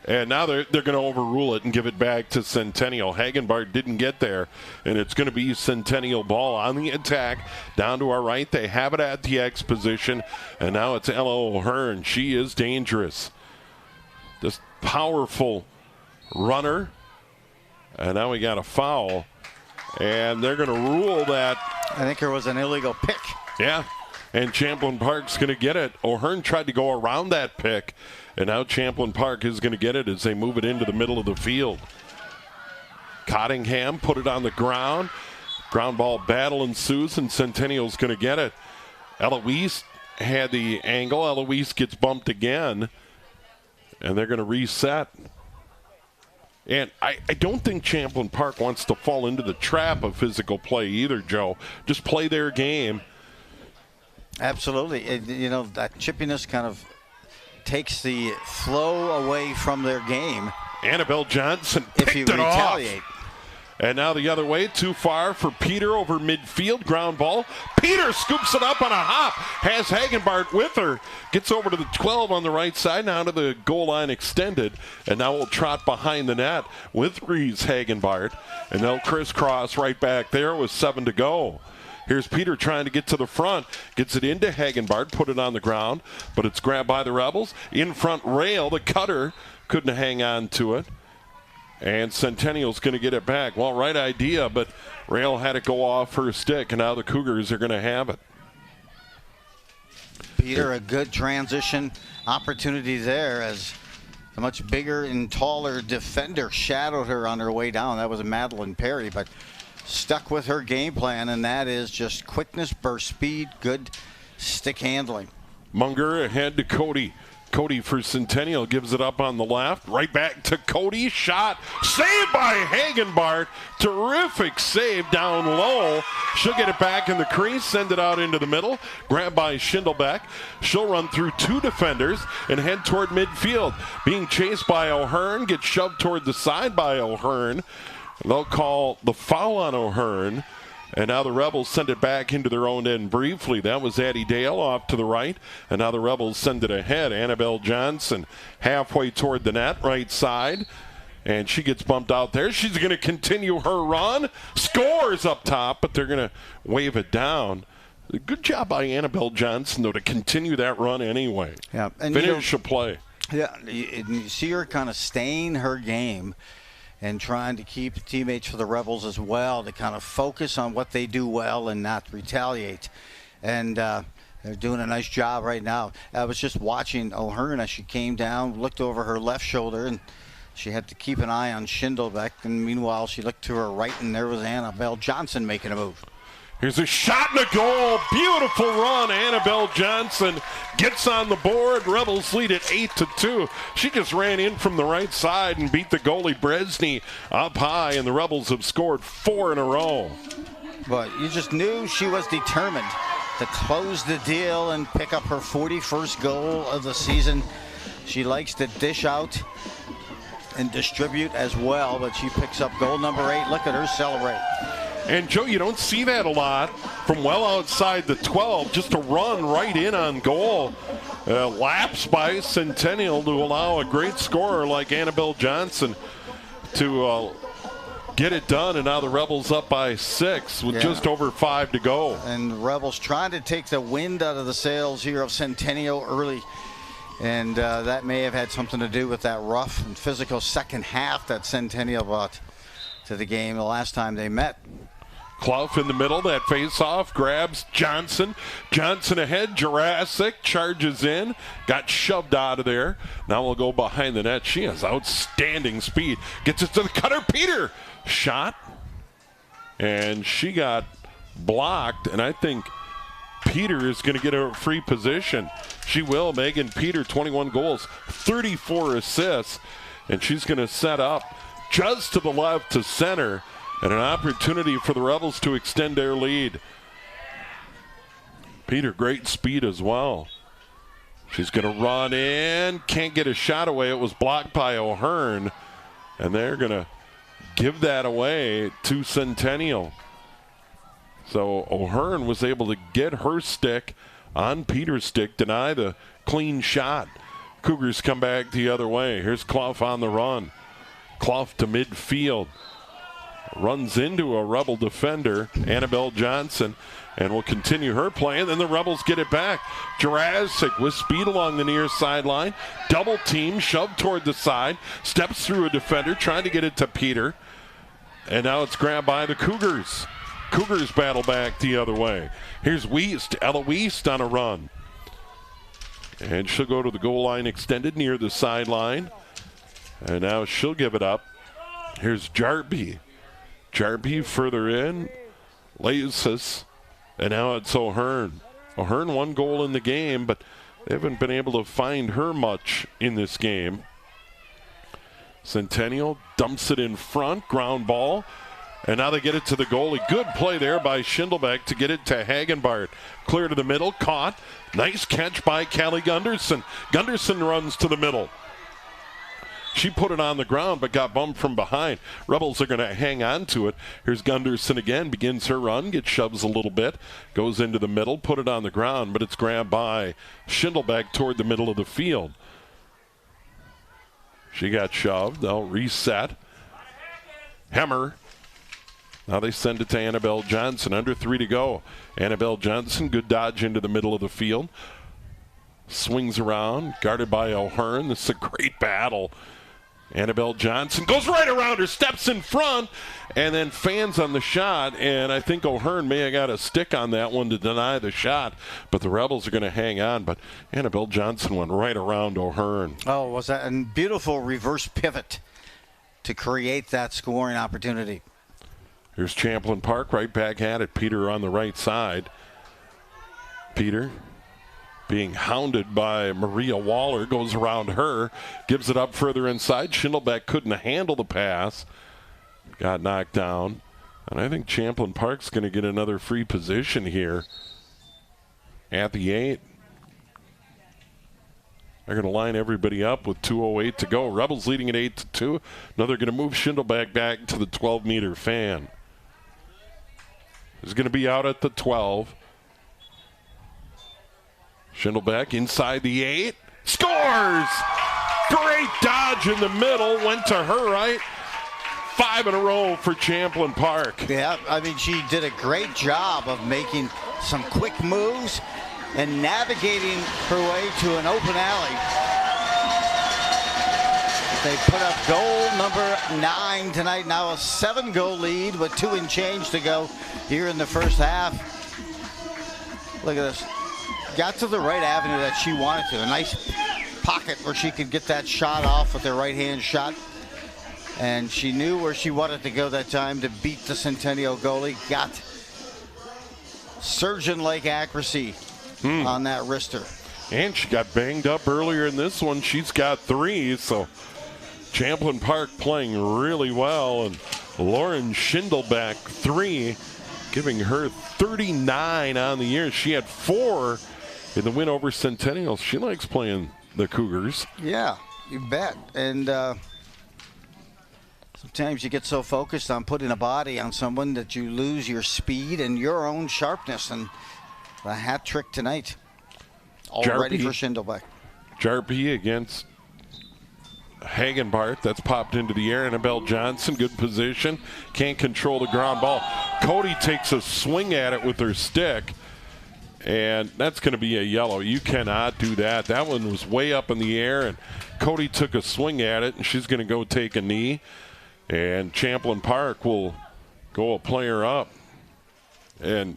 And now they're going to overrule it and give it back to Centennial. Hagenbart didn't get there, and it's going to be Centennial ball on the attack. Down to our right, they have it at the X position, and now it's Ella O'Hearn. She is dangerous. This powerful runner. And now we got a foul, and they're going to rule that. I think there was an illegal pick. Yeah, and Champlin Park's going to get it. O'Hearn tried to go around that pick, and now Champlin Park is going to get it as they move it into the middle of the field. Cottingham put it on the ground. Ground ball battle ensues, and Centennial's going to get it. Eloise had the angle. Eloise gets bumped again, and they're going to reset. And I don't think Champlin Park wants to fall into the trap of physical play either, Joe. Just play their game. Absolutely. That chippiness kind of takes the flow away from their game. Annabelle Johnson picked if you it retaliate. Off. And now the other way, too far for Peter over midfield, ground ball. Peter scoops it up on a hop, has Hagenbart with her, gets over to the 12 on the right side, now to the goal line extended, and now will trot behind the net with Reese Hagenbart, and they'll crisscross right back there with 7 to go. Here's Peter trying to get to the front. Gets it into Hagenbart, put it on the ground, but it's grabbed by the Rebels. In front rail, the cutter couldn't hang on to it. And Centennial's going to get it back. Well, right idea, but rail had it go off her stick, and now the Cougars are going to have it. Peter, a good transition opportunity there as a much bigger and taller defender shadowed her on her way down. That was Madeline Perry, but stuck with her game plan, and that is just quickness, burst speed, good stick handling. Munger ahead to Cody. Cody for Centennial gives it up on the left. Right back to Cody. Shot. Saved by Hagenbart. Terrific save down low. She'll get it back in the crease. Send it out into the middle. Grabbed by Schindelbeck. She'll run through 2 defenders and head toward midfield. Being chased by O'Hearn. Gets shoved toward the side by O'Hearn. They'll call the foul on O'Hearn. And now the Rebels send it back into their own end briefly. That was Addie Dale off to the right. And now the Rebels send it ahead. Annabelle Johnson halfway toward the net, right side. And she gets bumped out there. She's going to continue her run. Scores up top, but they're going to wave it down. Good job by Annabelle Johnson, though, to continue that run anyway. Yeah, and finish a play. Yeah, you see her kind of staying her game and trying to keep teammates for the Rebels as well to kind of focus on what they do well and not retaliate. And they're doing a nice job right now. I was just watching O'Hearn as she came down, looked over her left shoulder, and she had to keep an eye on Schindelbeck. And meanwhile, she looked to her right, and there was Annabelle Johnson making a move. Here's a shot and a goal. Beautiful run. Annabelle Johnson gets on the board. Rebels lead at 8-2. She just ran in from the right side and beat the goalie Bresney up high, and the Rebels have scored 4 in a row. But you just knew she was determined to close the deal and pick up her 41st goal of the season. She likes to dish out and distribute as well, but she picks up goal number 8. Look at her celebrate. And, Joe, you don't see that a lot from well outside the 12, just to run right in on goal. Laps by Centennial to allow a great scorer like Annabelle Johnson to get it done. And now the Rebels up by 6 with just over 5 to go. And Rebels trying to take the wind out of the sails here of Centennial early. And that may have had something to do with that rough and physical second half that Centennial brought to the game the last time they met. Clough in the middle, that face-off, grabs Johnson. Johnson ahead, Jurassic charges in, got shoved out of there. Now we'll go behind the net. She has outstanding speed. Gets it to the cutter, Peter. Shot, and she got blocked, and I think Peter is going to get a free position. She will. Megan Peter, 21 goals, 34 assists, and she's going to set up just to the left to center, and an opportunity for the Rebels to extend their lead. Peter, great speed as well. She's going to run in. Can't get a shot away. It was blocked by O'Hearn, and they're going to give that away to Centennial. So O'Hearn was able to get her stick on Peter's stick, deny the clean shot. Cougars come back the other way. Here's Clough on the run. Clough to midfield. Runs into a Rebel defender, Annabelle Johnson, and will continue her play. And then the Rebels get it back. Jurassic with speed along the near sideline. Double team, shoved toward the side. Steps through a defender, trying to get it to Peter. And now it's grabbed by the Cougars. Cougars battle back the other way. Here's Wiest, Ella Wiest on a run. And she'll go to the goal line extended near the sideline. And now she'll give it up. Here's Jarby. Jarby further in. Lasis. And now it's O'Hearn. O'Hearn 1 goal in the game, but they haven't been able to find her much in this game. Centennial dumps it in front. Ground ball. And now they get it to the goalie. Good play there by Schindelbeck to get it to Hagenbart. Clear to the middle. Caught. Nice catch by Callie Gunderson. Gunderson runs to the middle. She put it on the ground but got bumped from behind. Rebels are going to hang on to it. Here's Gunderson again. Begins her run. Gets shoves a little bit. Goes into the middle. Put it on the ground, but it's grabbed by Schindelbeck toward the middle of the field. She got shoved. They'll reset. Hemmer. Now they send it to Annabelle Johnson. Under 3 to go. Annabelle Johnson, good dodge into the middle of the field. Swings around. Guarded by O'Hearn. This is a great battle. Annabelle Johnson goes right around her, steps in front, and then fans on the shot. And I think O'Hearn may have got a stick on that one to deny the shot, but the Rebels are going to hang on. But Annabelle Johnson went right around O'Hearn. Oh, was that a beautiful reverse pivot to create that scoring opportunity. Here's Champlin Park right back at it. Peter on the right side. Peter being hounded by Maria Waller, goes around her, gives it up further inside. Schindelbeck couldn't handle the pass, got knocked down. And I think Champlin Park's going to get another free position here at the 8. They're going to line everybody up with 2:08 to go. Rebels leading at 8-2. Now they're going to move Schindelbeck back to the 12-meter fan. He's going to be out at the 12. Schindelbeck inside the 8. Scores! Great dodge in the middle. Went to her right. 5 in a row for Champlin Park. Yeah, I mean, she did a great job of making some quick moves and navigating her way to an open alley. They put up goal number 9 tonight. Now a 7-goal lead with 2 and change to go here in the first half. Look at this. Got to the right avenue that she wanted to. A nice pocket where she could get that shot off with her right-hand shot. And she knew where she wanted to go that time to beat the Centennial goalie. Got surgeon-like accuracy on that wrister. And she got banged up earlier in this one. She's got 3, so Champlin Park playing really well. And Lauren Schindelbeck, 3, giving her 39 on the year. She had 4 in the win over Centennial. She likes playing the Cougars. Yeah, you bet. And sometimes you get so focused on putting a body on someone that you lose your speed and your own sharpness. And the hat trick tonight. All ready for Schindelbeck. Jarpie against Hagenbart. That's popped into the air. Annabelle Johnson, good position. Can't control the ground ball. Cody takes a swing at it with her stick. And that's going to be a yellow. You cannot do that. That one was way up in the air, and Cody took a swing at it, and she's going to go take a knee. And Champlin Park will go a player up. And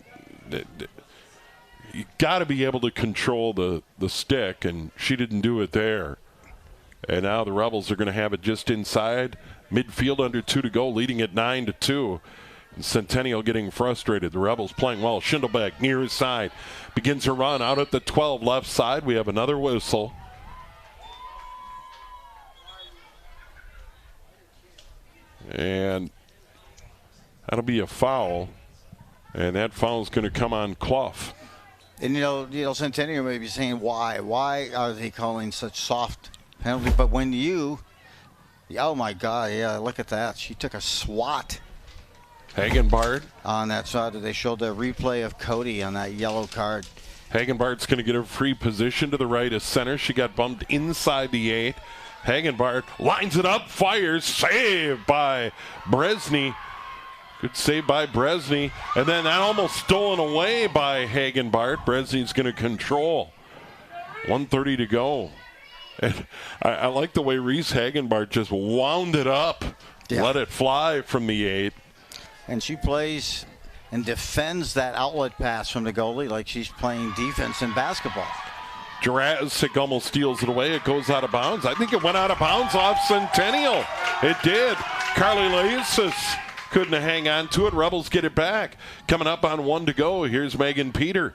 you got to be able to control the stick, and she didn't do it there. And now the Rebels are going to have it just inside midfield, under 2 to go, leading at 9-2. And Centennial getting frustrated. The Rebels playing well. Schindelbeck near his side begins her run out at the 12 left side. We have another whistle. And that'll be a foul. And that foul is going to come on Clough. And you know, Centennial may be saying, why are they calling such soft penalty? But when oh my God, yeah, look at that. She took a swat. Hagenbart on that side. They showed the replay of Cody on that yellow card. Hagenbart's going to get a free position to the right of center. She got bumped inside the 8. Hagenbart lines it up, fires, save by Bresny. Good save by Bresny. And then that almost stolen away by Hagenbart. Bresny's going to control. 1:30 to go. And I like the way Reese Hagenbart just wound it up, let it fly from the 8. And she plays and defends that outlet pass from the goalie like she's playing defense in basketball. Jurassic almost steals it away. It goes out of bounds. I think it went out of bounds off Centennial. It did. Carly Laesis couldn't hang on to it. Rebels get it back. Coming up on 1 to go. Here's Megan Peter.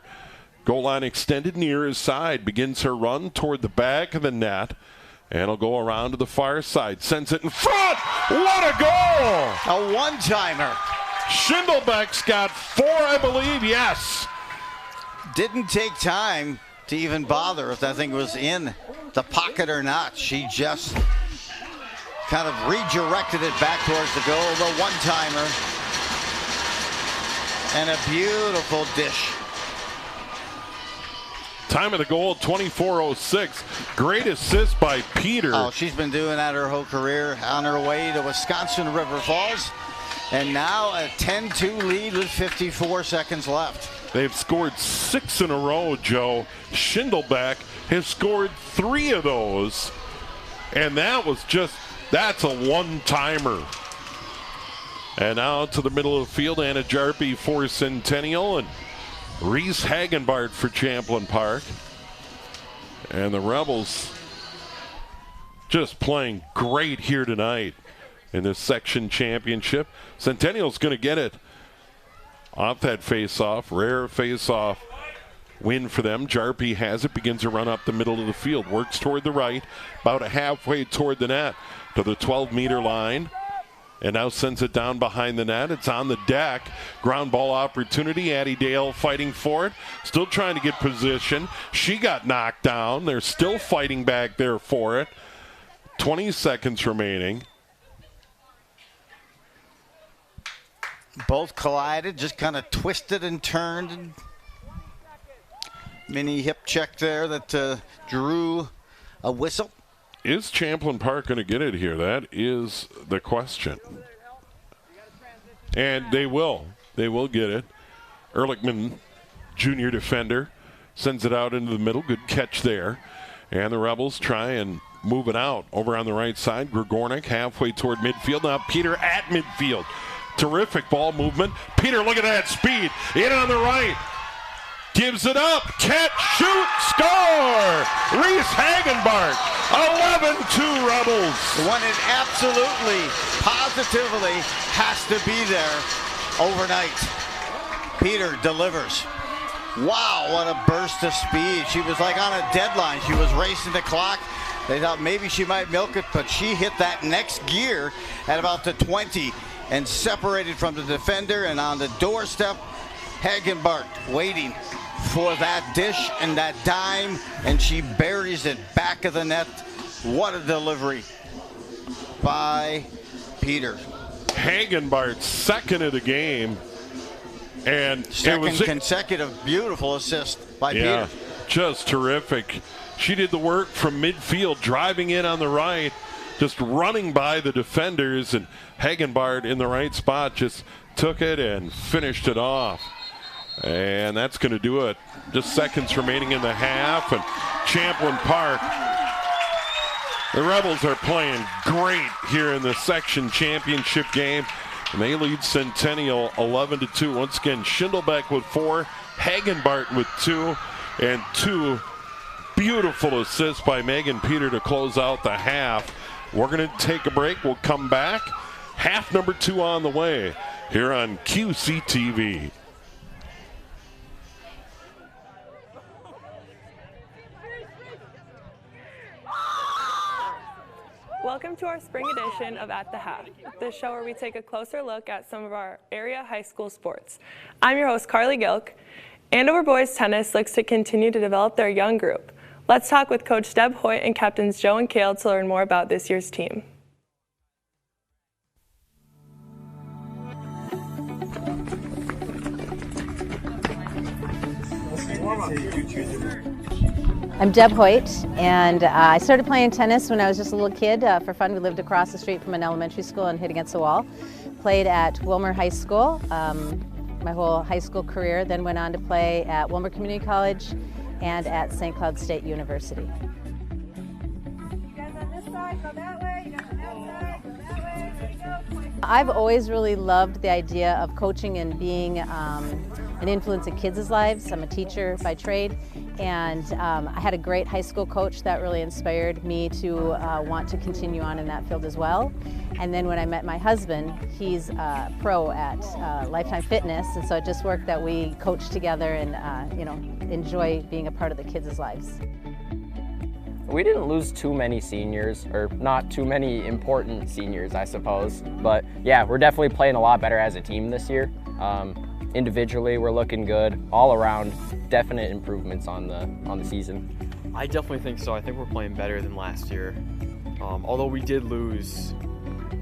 Goal line extended near his side. Begins her run toward the back of the net. And he'll go around to the far side. Sends it in front. What a goal! A one-timer. Schindelbeck's got 4, I believe. Yes. Didn't take time to even bother if that thing was in the pocket or not. She just kind of redirected it back towards the goal. The one-timer. And a beautiful dish. Time of the goal, 24:06. Great assist by Peter. Oh, she's been doing that her whole career on her way to Wisconsin River Falls. And now a 10-2 lead with 54 seconds left. They've scored 6 in a row, Joe. Schindelbeck has scored 3 of those. And that was just That's a one-timer. And now to the middle of the field, Anna Jarpy for Centennial and Reese Hagenbart for Champlin Park. And the Rebels just playing great here tonight in this section championship. Centennial's going to get it off that face-off, rare face-off win for them. Jarpy has it, begins to run up the middle of the field, works toward the right, about a halfway toward the net to the 12-meter line, and now sends it down behind the net. It's on the deck. Ground ball opportunity. Addie Dale fighting for it, still trying to get position. She got knocked down. They're still fighting back there for it. 20 seconds remaining. Both collided, just kind of twisted and turned. Mini hip check there that drew a whistle. Is Champlin Park going to get it here? That is the question. And they will. They will get it. Ehrlichman, junior defender, sends it out into the middle. Good catch there. And the Rebels try and move it out over on the right side. Gregornik halfway toward midfield. Now Peter at midfield. Terrific ball movement. Peter, look at that speed. In on the right. Gives it up. Catch, shoot, score! Reese Hagenbart. 11-2 Rebels. The one that absolutely, positively has to be there overnight. Peter delivers. Wow, what a burst of speed. She was like on a deadline. She was racing the clock. They thought maybe she might milk it, but she hit that next gear at about the 20 and separated from the defender, and on the doorstep, Hagenbart waiting for that dish and that dime, and she buries it back of the net. What a delivery by Peter. Hagenbart's second of the game, and second consecutive beautiful assist by Peter. Just terrific. She did the work from midfield, driving in on the right, just running by the defenders, and Hagenbart in the right spot just took it and finished it off. And that's going to do it. Just seconds remaining in the half, and Champlin Park, the Rebels are playing great here in the section championship game, and they lead Centennial 11-2. Once again, Schindelbeck with 4, Hagenbart with 2, and 2 beautiful assists by Megan Peter to close out the half. We're going to take a break. We'll come back. Half number 2 on the way here on QCTV. Welcome to our spring edition of At the Half, the show where we take a closer look at some of our area high school sports. I'm your host, Carly Gilk. Andover Boys Tennis looks to continue to develop their young group. Let's talk with Coach Deb Hoyt and Captains Joe and Cale to learn more about this year's team. I'm Deb Hoyt, and I started playing tennis when I was just a little kid for fun. We lived across the street from an elementary school and hit against the wall. Played at Wilmer High School my whole high school career, then went on to play at Wilmer Community College and at St. Cloud State University. You guys on this side, go that way. You guys on that side, go that way. There you go. I've always really loved the idea of coaching and being an influence in kids' lives. I'm a teacher by trade, and I had a great high school coach that really inspired me to want to continue on in that field as well. And then when I met my husband, he's a pro at Lifetime Fitness, and so it just worked that we coach together and enjoy being a part of the kids' lives. We didn't lose too many seniors, or not too many important seniors, I suppose. But yeah, we're definitely playing a lot better as a team this year. Individually, we're looking good. All around, definite improvements on the season. I definitely think so. I think we're playing better than last year. Although we did lose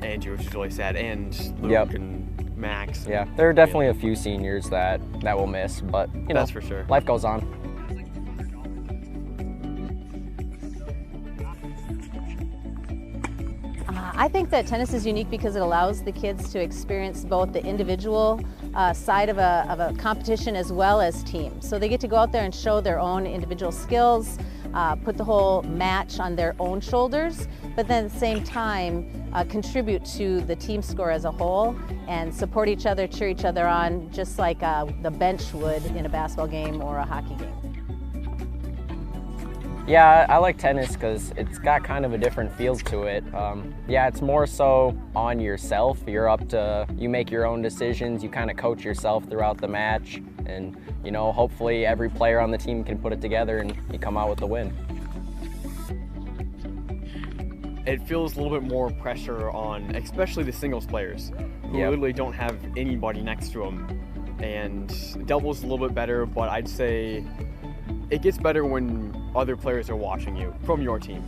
Andrew, which is really sad, and Luke and Max. Yeah, there are definitely a few seniors that we'll miss, but you know, that's for sure. Life goes on. I think that tennis is unique because it allows the kids to experience both the individual side of a competition as well as team. So they get to go out there and show their own individual skills, put the whole match on their own shoulders, but then at the same time contribute to the team score as a whole and support each other, cheer each other on, just like the bench would in a basketball game or a hockey game. Yeah, I like tennis because it's got kind of a different feel to it. Yeah, it's more so on yourself. You make your own decisions, you kind of coach yourself throughout the match, and you know, hopefully every player on the team can put it together and you come out with the win. It feels a little bit more pressure on, especially the singles players, who literally don't have anybody next to them. And doubles a little bit better, but I'd say it gets better when other players are watching you from your team.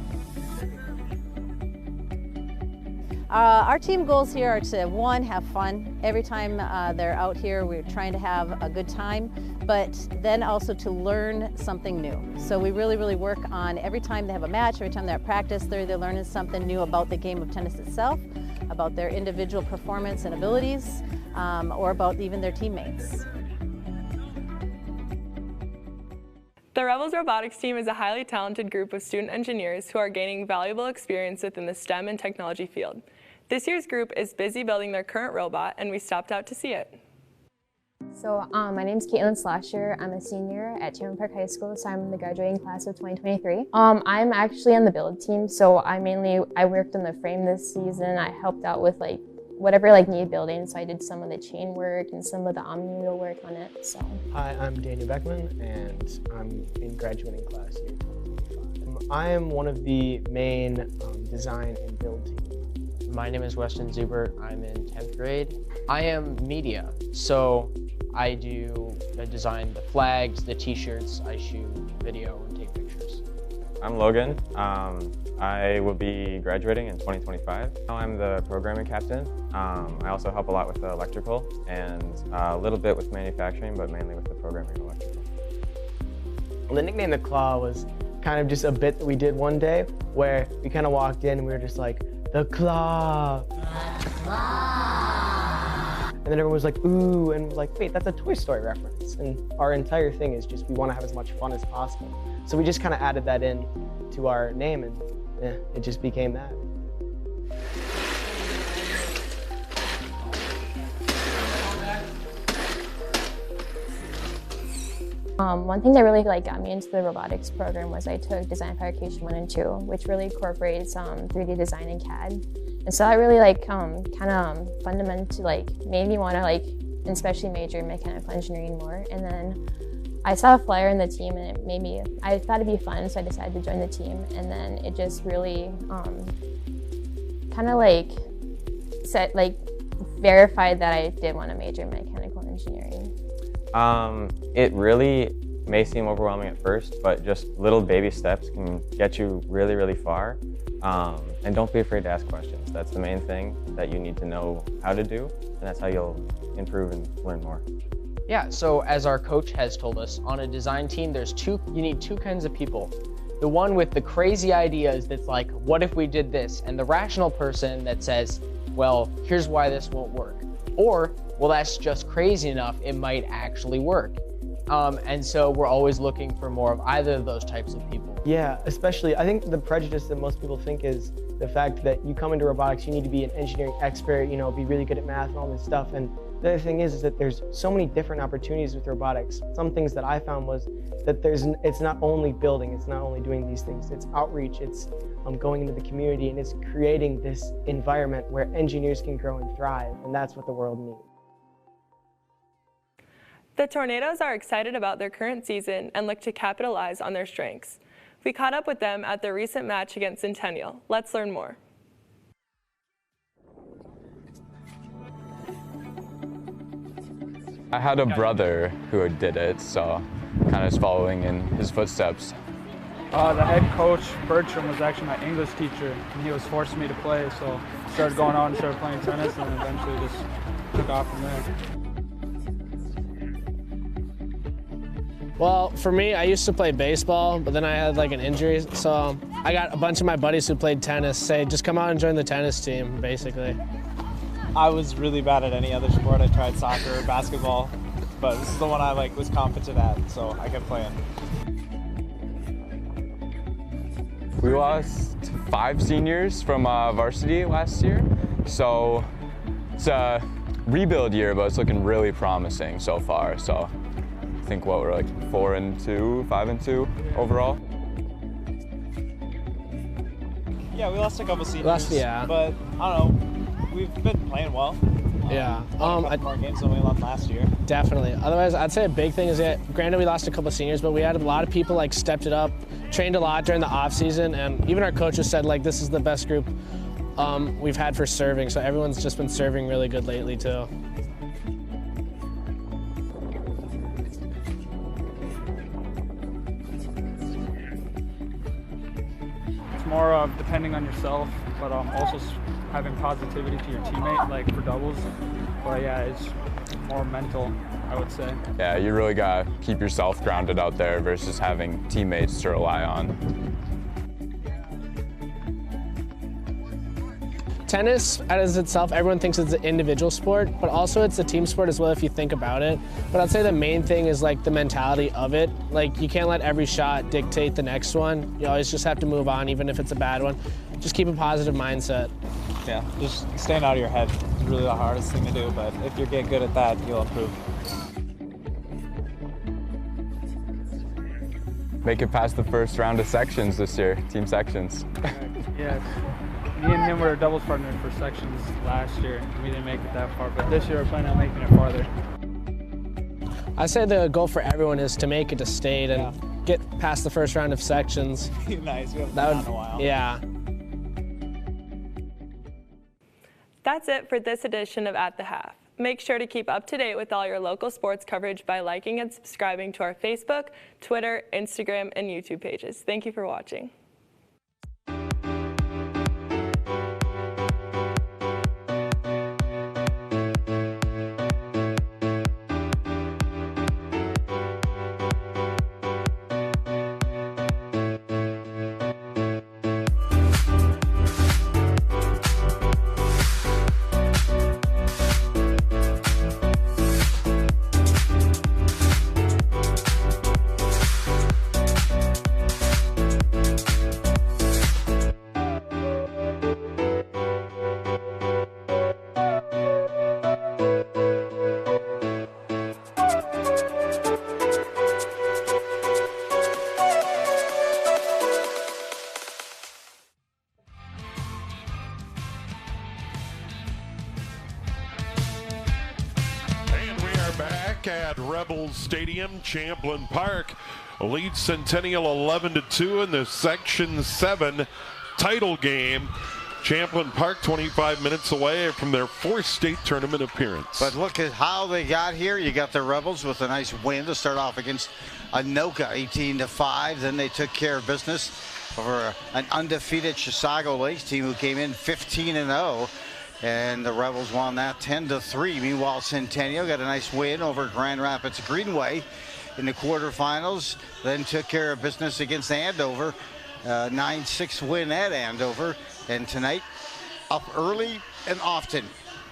Our team goals here are to, one, have fun. Every time they're out here, we're trying to have a good time, but then also to learn something new. So we really work on every time they have a match, every time they're at practice, they're learning something new about the game of tennis itself, about their individual performance and abilities, or about even their teammates. The Rebels Robotics team is a highly talented group of student engineers who are gaining valuable experience within the STEM and technology field. This year's group is busy building their current robot, and we stopped out to see it. So my name's Caitlin Slasher. I'm a senior at Champlin Park High School, so I'm in the graduating class of 2023. I'm actually on the build team, so I worked on the frame this season. I helped out with whatever needed building, so I did some of the chain work and some of the omni wheel work on it. So. Hi, I'm Daniel Beckman, and I'm in graduating class year 2025. I am one of the main design and build team. My name is Weston Zubert. I'm in 10th grade. I am media, so I design the flags, the t-shirts, I shoot video and take pictures. I'm Logan. I will be graduating in 2025. Now I'm the programming captain. I also help a lot with the electrical and a little bit with manufacturing, but mainly with the programming and electrical. Well, the nickname The Claw was kind of just a bit that we did one day where we kind of walked in and we were just like, The Claw! And then everyone was like, ooh, and was like, wait, that's a Toy Story reference. And our entire thing is just we want to have as much fun as possible. So we just kind of added that in to our name, and it just became that. One thing that really got me into the robotics program was I took Design Fabrication 1 and 2, which really incorporates 3D design and CAD. And so that really kind of fundamentally made me want to especially major in mechanical engineering more. And then I saw a flyer in the team and it made me, I thought it'd be fun, so I decided to join the team. And then it just really kind of verified that I did want to major in mechanical engineering. It really may seem overwhelming at first, but just little baby steps can get you really far. And don't be afraid to ask questions. That's the main thing that you need to know how to do, and that's how you'll improve and learn more. Yeah, so as our coach has told us, on a design team, you need two kinds of people. The one with the crazy ideas that's like, what if we did this? And the rational person that says, well, here's why this won't work. Or, well, that's just crazy enough, it might actually work. And so we're always looking for more of either of those types of people. Yeah, especially, I think the prejudice that most people think is the fact that you come into robotics, you need to be an engineering expert, be really good at math and all this stuff. And the other thing is that there's so many different opportunities with robotics. Some things that I found was that it's not only building, it's not only doing these things, it's outreach, it's going into the community, and it's creating this environment where engineers can grow and thrive, and that's what the world needs. The Tornadoes are excited about their current season and look to capitalize on their strengths. We caught up with them at their recent match against Centennial. Let's learn more. I had a brother who did it, so kind of following in his footsteps. The head coach, Bertram, was actually my English teacher, and he was forcing me to play, so I started going out and started playing tennis, and eventually just took off from there. Well, for me, I used to play baseball, but then I had an injury, so I got a bunch of my buddies who played tennis say, just come out and join the tennis team, basically. I was really bad at any other sport. I tried soccer or basketball, but this is the one I was competent at, so I kept playing. We lost 5 seniors from varsity last year, so it's a rebuild year, but it's looking really promising so far. So I think what we're like 4-2, 5-2 overall. Yeah, we lost a couple seniors, yeah. but I don't know. We've been playing well. Yeah. A couple more games than we won last year. Definitely. Otherwise, I'd say a big thing is that, granted, we lost a couple of seniors, but we had a lot of people like stepped it up, trained a lot during the off season, and even our coaches said like this is the best group we've had for serving. So everyone's just been serving really good lately too. It's more of depending on yourself, but also having positivity to your teammate, like for doubles. But yeah, it's more mental, I would say. Yeah, you really gotta keep yourself grounded out there versus having teammates to rely on. Tennis, as itself, everyone thinks it's an individual sport, but also it's a team sport as well if you think about it. But I'd say the main thing is like the mentality of it. Like you can't let every shot dictate the next one. You always just have to move on, even if it's a bad one. Just keep a positive mindset. Yeah, just staying out of your head is really the hardest thing to do, but if you get good at that, you'll improve. Make it past the first round of sections this year, team sections. Yeah, me and him were doubles partners for sections last year. We didn't make it that far, but this year we're planning on making it farther. I say the goal for everyone is to make it to state and get past the first round of sections. Nice, we haven't done that in a while. Yeah. That's it for this edition of At the Half. Make sure to keep up to date with all your local sports coverage by liking and subscribing to our Facebook, Twitter, Instagram, and YouTube pages. Thank you for watching. At Rebels Stadium, Champlin Park leads Centennial 11-2 in the Section 7 title game. Champlin Park 25 minutes away from their 4th state tournament appearance. But look at how they got here. You got the Rebels with a nice win to start off against Anoka 18-5. Then they took care of business over an undefeated Chisago Lakes team who came in 15-0. And the Rebels won that 10-3. Meanwhile, Centennial got a nice win over Grand Rapids Greenway in the quarterfinals. Then took care of business against Andover. 9-6 win at Andover. And tonight, up early and often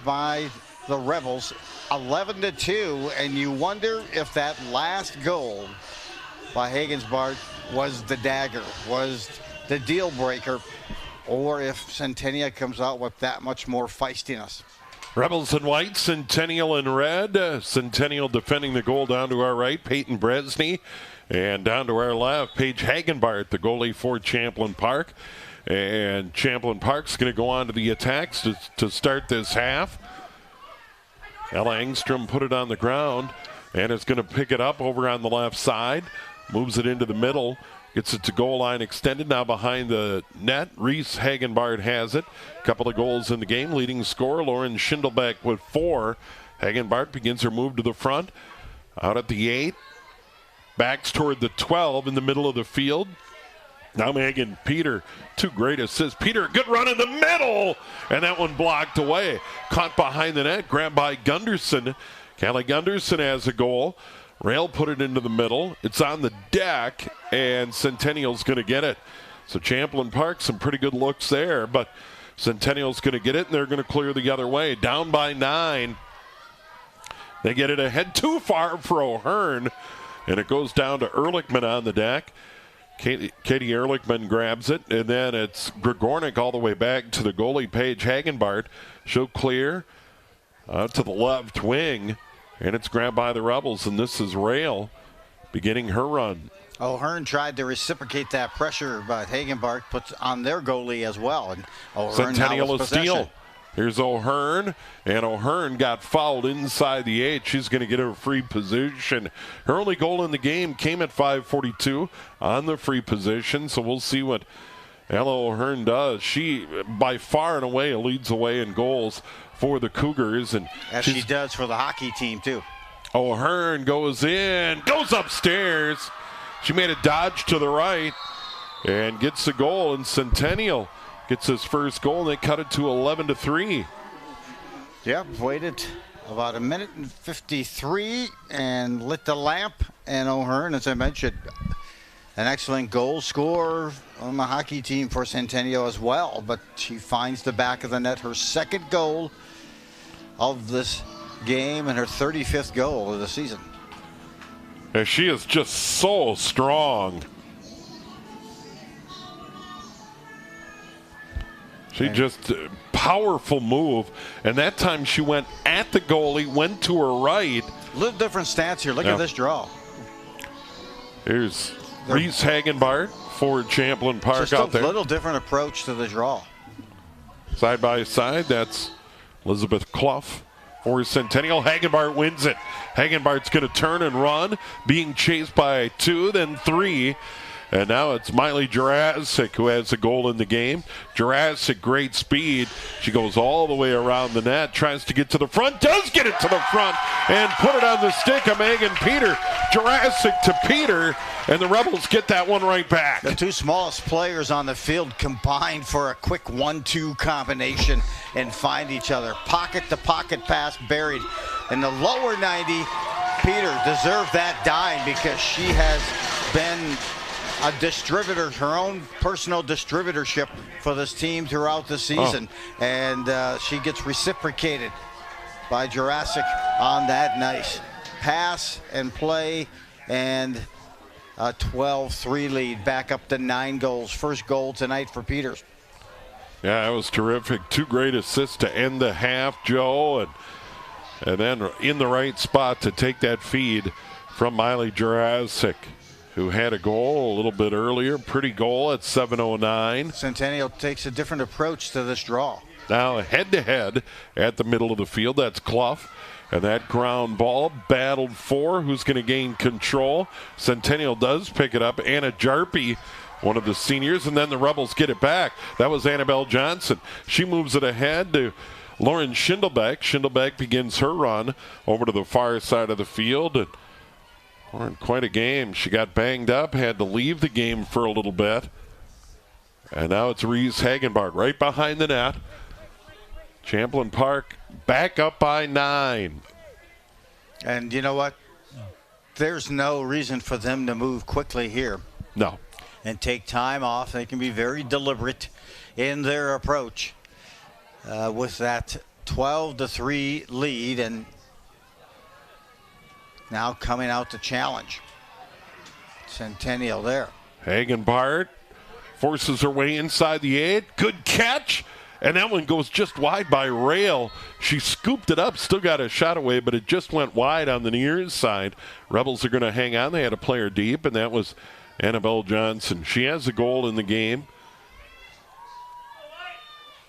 by the Rebels, 11-2. And you wonder if that last goal by Hagensbart was the dagger, was the deal breaker, or if Centennial comes out with that much more feistiness. Rebels in white, Centennial in red. Centennial defending the goal down to our right, Peyton Bresney. And down to our left, Paige Hagenbart, the goalie for Champlin Park. And Champlin Park's going to go on to the attacks to start this half. Ella Engstrom put it on the ground and is going to pick it up over on the left side. Moves it into the middle. Gets it to goal line extended, now behind the net. Reese Hagenbart has it. Couple of goals in the game. Leading scorer, Lauren Schindelbeck with 4. Hagenbart begins her move to the front. Out at the 8. Backs toward the 12 in the middle of the field. Now Megan Peter, 2 great assists. Peter, good run in the middle. And that one blocked away. Caught behind the net, grabbed by Gunderson. Callie Gunderson has a goal. Rail put it into the middle. It's on the deck, and Centennial's going to get it. So Champlin Park, some pretty good looks there, but Centennial's going to get it, and they're going to clear the other way. Down by 9. They get it ahead too far for O'Hearn, and it goes down to Ehrlichman on the deck. Katie Ehrlichman grabs it, and then it's Gregornik all the way back to the goalie, Paige Hagenbart. She'll clear to the left wing, and it's grabbed by the Rebels, and this is Rail beginning her run. O'Hearn tried to reciprocate that pressure, but Hagenbart puts on their goalie as well. And O'Hearn Centennial now a steal. Here's O'Hearn, and O'Hearn got fouled inside the 8. She's going to get a free position. Her only goal in the game came at 5:42 on the free position, so we'll see what Ella O'Hearn does. She, by far and away, leads away in goals for the Cougars. And as she does for the hockey team, too. O'Hearn goes in, goes upstairs. She made a dodge to the right and gets the goal, and Centennial gets his first goal, and they cut it to 11-3. Yep, waited about a minute and 53 and lit the lamp. And O'Hearn, as I mentioned, an excellent goal scorer on the hockey team for Centennial as well. But she finds the back of the net, her second goal of this game and her 35th goal of the season. And she is just so strong. She just powerful move, and that time she went at the goalie, went to her right. A little different stance here. Look at this draw. Here's Reese Hagenbart for Champlin Park just out there. A little different approach to the draw. Side by side, that's Elizabeth Clough for Centennial. Hagenbart wins it. Hagenbart's going to turn and run, being chased by 2, then 3. And now it's Miley Jurassic who has a goal in the game. Jurassic, great speed. She goes all the way around the net, tries to get to the front, does get it to the front, and put it on the stick of Megan Peter. Jurassic to Peter, and the Rebels get that one right back. The two smallest players on the field combined for a quick 1-2 combination and find each other. Pocket-to-pocket pass buried in the lower 90. Peter deserved that dime because she has been a distributor, her own personal distributorship for this team throughout the season. And she gets reciprocated by Jurassic on that nice pass and play, and a 12-3 lead, back up to 9 goals. First goal tonight for Peters. Yeah, that was terrific. 2 great assists to end the half, Joe, and then in the right spot to take that feed from Miley Jurassic, who had a goal a little bit earlier. Pretty goal at 7:09. Centennial takes a different approach to this draw. Now head-to-head at the middle of the field. That's Clough. And that ground ball battled for. Who's going to gain control? Centennial does pick it up. Anna Jarpy, one of the seniors, and then the Rebels get it back. That was Annabelle Johnson. She moves it ahead to Lauren Schindelbeck. Schindelbeck begins her run over to the far side of the field. And Lauren, quite a game. She got banged up, had to leave the game for a little bit. And now it's Reese Hagenbart right behind the net. Champlin Park back up by 9. And you know what? There's no reason for them to move quickly here. No. And take time off. They can be very deliberate in their approach with that 12-3 lead, and now coming out to challenge. Centennial there. Hagenbart forces her way inside the 8. Good catch. And that one goes just wide by Rail. She scooped it up, still got a shot away, but it just went wide on the near side. Rebels are going to hang on. They had a player deep, and that was Annabelle Johnson. She has a goal in the game.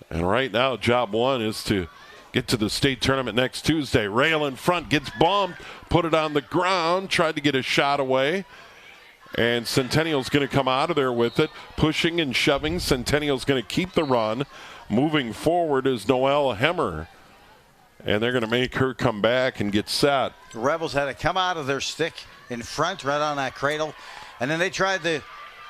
And right now, job one is to get to the state tournament next Tuesday. Rail in front, gets bumped, put it on the ground, tried to get a shot away. And Centennial's going to come out of there with it, pushing and shoving. Centennial's going to keep the run. Moving forward is Noelle Hemmer. And they're going to make her come back and get set. The Rebels had to come out of their stick in front, right on that cradle. And then they tried to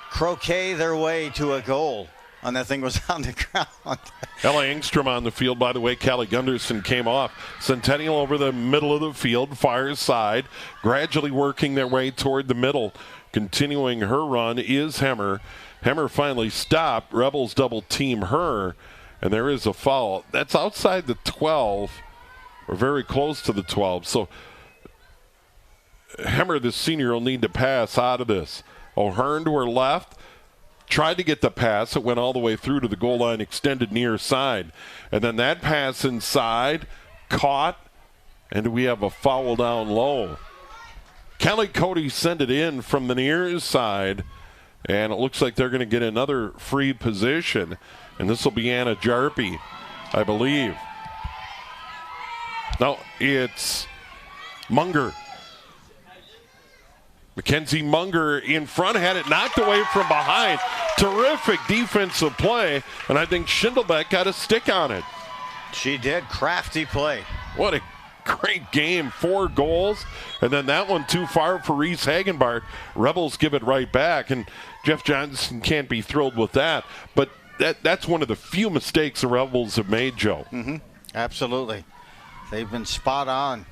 croquet their way to a goal. And that thing was on the ground. Ella Engstrom on the field, by the way. Callie Gunderson came off. Centennial over the middle of the field, far side, gradually working their way toward the middle. Continuing her run is Hemmer. Hemmer finally stopped. Rebels double team her, and there is a foul. That's outside the 12, or very close to the 12. So Hemmer, the senior, will need to pass out of this. O'Hearn to her left. Tried to get the pass. It went all the way through to the goal line, extended near side. And then that pass inside, caught, and we have a foul down low. Kelly Cody sent it in from the near side, and it looks like they're going to get another free position. And this will be Anna Jarpy, I believe. No, it's Munger. Mackenzie Munger in front, had it knocked away from behind. Terrific defensive play, and I think Schindelbeck got a stick on it. She did. Crafty play. What a great game. 4 goals, and then that one too far for Reese Hagenbart. Rebels give it right back, and Jeff Johnson can't be thrilled with that. But that's one of the few mistakes the Rebels have made, Joe. Mm-hmm. Absolutely. They've been spot on.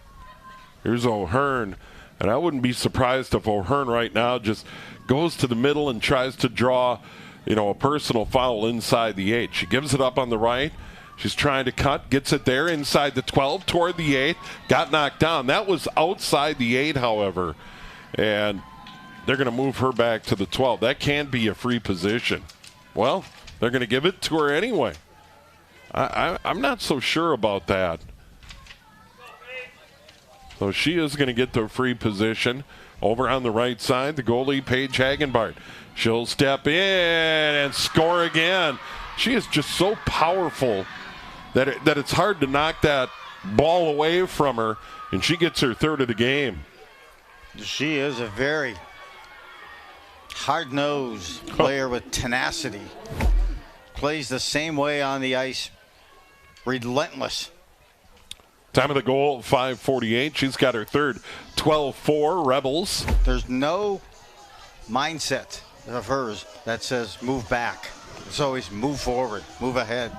Here's O'Hearn. And I wouldn't be surprised if O'Hearn right now just goes to the middle and tries to draw, a personal foul inside the 8. She gives it up on the right. She's trying to cut, gets it there inside the 12, toward the 8, got knocked down. That was outside the 8, however. And they're going to move her back to the 12. That can be a free position. Well, they're going to give it to her anyway. I'm not so sure about that. So she is going to get the free position. Over on the right side, the goalie, Paige Hagenbart. She'll step in and score again. She is just so powerful that it's hard to knock that ball away from her, and she gets her 3rd of the game. She is a very hard-nosed player with tenacity. Plays the same way on the ice. Relentless. Time of the goal, 5:48. She's got her 3rd, 12-4, Rebels. There's no mindset of hers that says move back. It's always move forward, move ahead.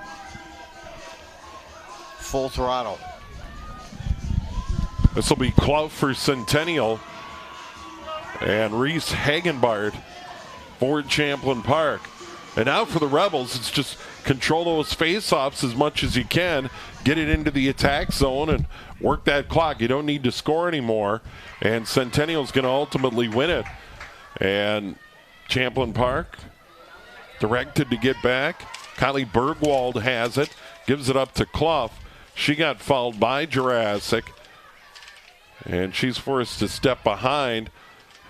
Full throttle. This will be Clough for Centennial. And Reese Hagenbart for Champlin Park. And now for the Rebels, it's just control those face-offs as much as you can. Get it into the attack zone and work that clock. You don't need to score anymore. And Centennial's going to ultimately win it. And Champlin Park directed to get back. Kylie Bergwald has it. Gives it up to Clough. She got fouled by Jurassic. And she's forced to step behind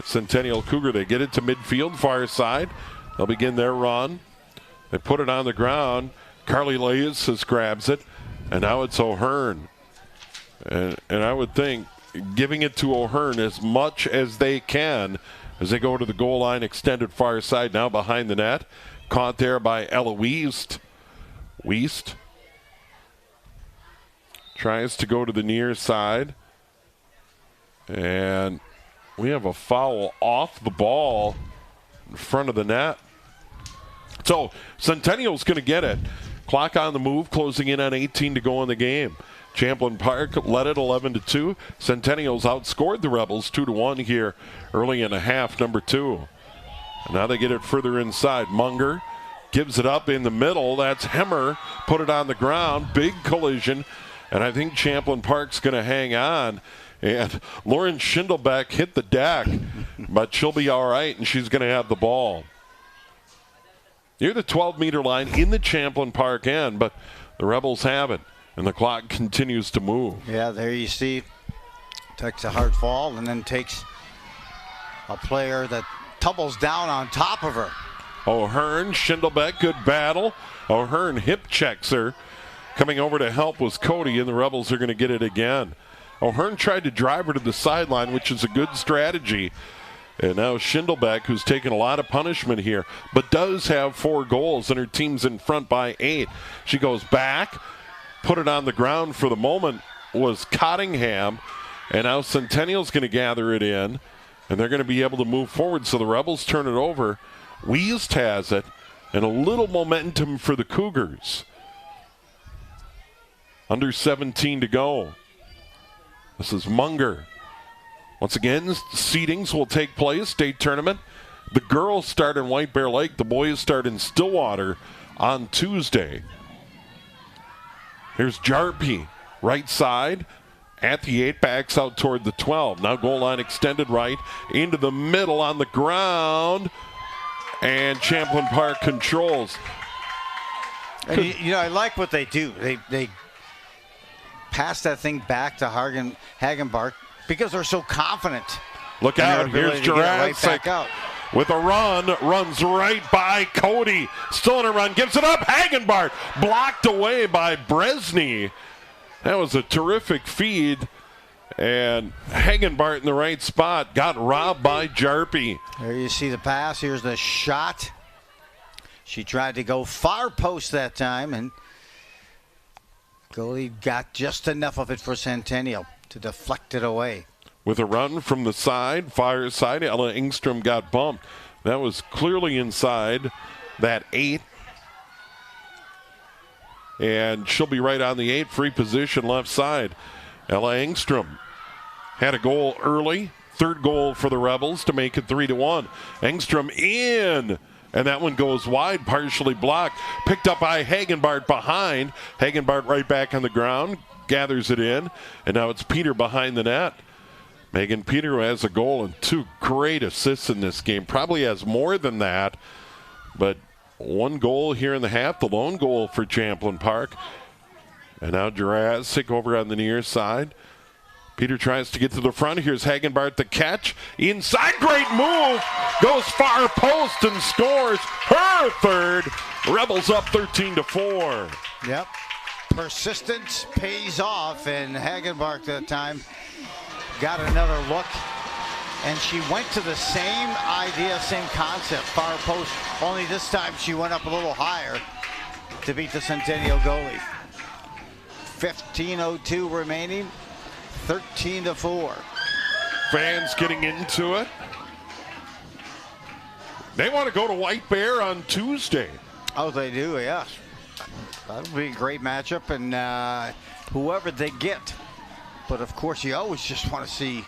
Centennial Cougar. They get it to midfield, far side. They'll begin their run. They put it on the ground. Carly Laeus grabs it. And now it's O'Hearn. And I would think giving it to O'Hearn as much as they can as they go to the goal line, extended far side, now behind the net. Caught there by Ella Wiest. Wiest tries to go to the near side. And we have a foul off the ball in front of the net. So Centennial's going to get it. Clock on the move, closing in on 18 to go in the game. Champlin Park led it 11-2. Centennial's outscored the Rebels 2-1 here early in the half, number 2. And now they get it further inside. Munger gives it up in the middle. That's Hemmer. Put it on the ground. Big collision. And I think Champlin Park's going to hang on. And Lauren Schindelbeck hit the deck, but she'll be all right, and she's going to have the ball. Near the 12-meter line in the Champlin Park end, but the Rebels have it, and the clock continues to move. Yeah, there you see, takes a hard fall and then takes a player that tumbles down on top of her. O'Hearn, Schindelbeck, good battle. O'Hearn hip checks her. Coming over to help was Cody, and the Rebels are going to get it again. O'Hearn tried to drive her to the sideline, which is a good strategy. And now Schindelbeck, who's taken a lot of punishment here, but does have 4 goals, and her team's in front by 8. She goes back, put it on the ground for the moment, was Cottingham, and now Centennial's going to gather it in, and they're going to be able to move forward. So the Rebels turn it over. Wiest has it, and a little momentum for the Cougars. Under 17 to go. This is Munger. Once again, seedings will take place, state tournament. The girls start in White Bear Lake. The boys start in Stillwater on Tuesday. Here's Jarpy, right side. at the 8, backs out toward the 12. Now goal line extended right into the middle on the ground, and Champlin Park controls. And you know, I like what they do. They pass that thing back to Hagenbart because they're so confident. Look out, here's Jurassic with a run, runs right by Cody. Still in a run, gives it up. Hagenbart blocked away by Bresny. That was a terrific feed. And Hagenbart in the right spot got robbed by Jarpy. There you see the pass. Here's the shot. She tried to go far post that time, and goalie got just enough of it for Centennial to deflect it away. With a run from the side, fire side, Ella Engstrom got bumped. That was clearly inside that 8. And she'll be right on the 8, free position left side. Ella Engstrom had a goal early, 3rd goal for the Rebels to make it 3-1. Engstrom in, and that one goes wide, partially blocked. Picked up by Hagenbart behind. Hagenbart right back on the ground, gathers it in, and now it's Peter behind the net. Megan Peter, who has a goal and 2 great assists in this game, probably has more than that, but 1 goal here in the half, the lone goal for Champlin Park. And now Jurassic over on the near side. Peter tries to get to the front. Here's Hagenbart the catch. Inside, great move. Goes far post and scores her 3rd. Rebels up 13-4. Yep. Persistence pays off, and Hagenbart that time got another look. And she went to the same idea, same concept, far post, only this time she went up a little higher to beat the Centennial goalie. 15:02 remaining, 13-4. Fans getting into it. They want to go to White Bear on Tuesday. Oh, they do, yes. That'll be a great matchup, and whoever they get. But of course, you always just want to see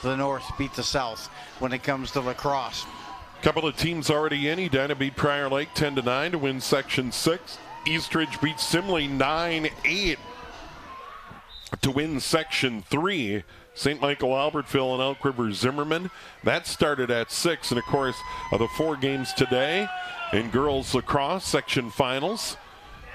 the North beat the South when it comes to lacrosse. Couple of teams already in. Edina beat Prior Lake 10-9 to win Section 6. Eastridge beat Simley 9-8 to win Section 3. St. Michael Albertville and Elk River Zimmerman. That started at 6. And of course, the 4 games today in girls lacrosse section finals.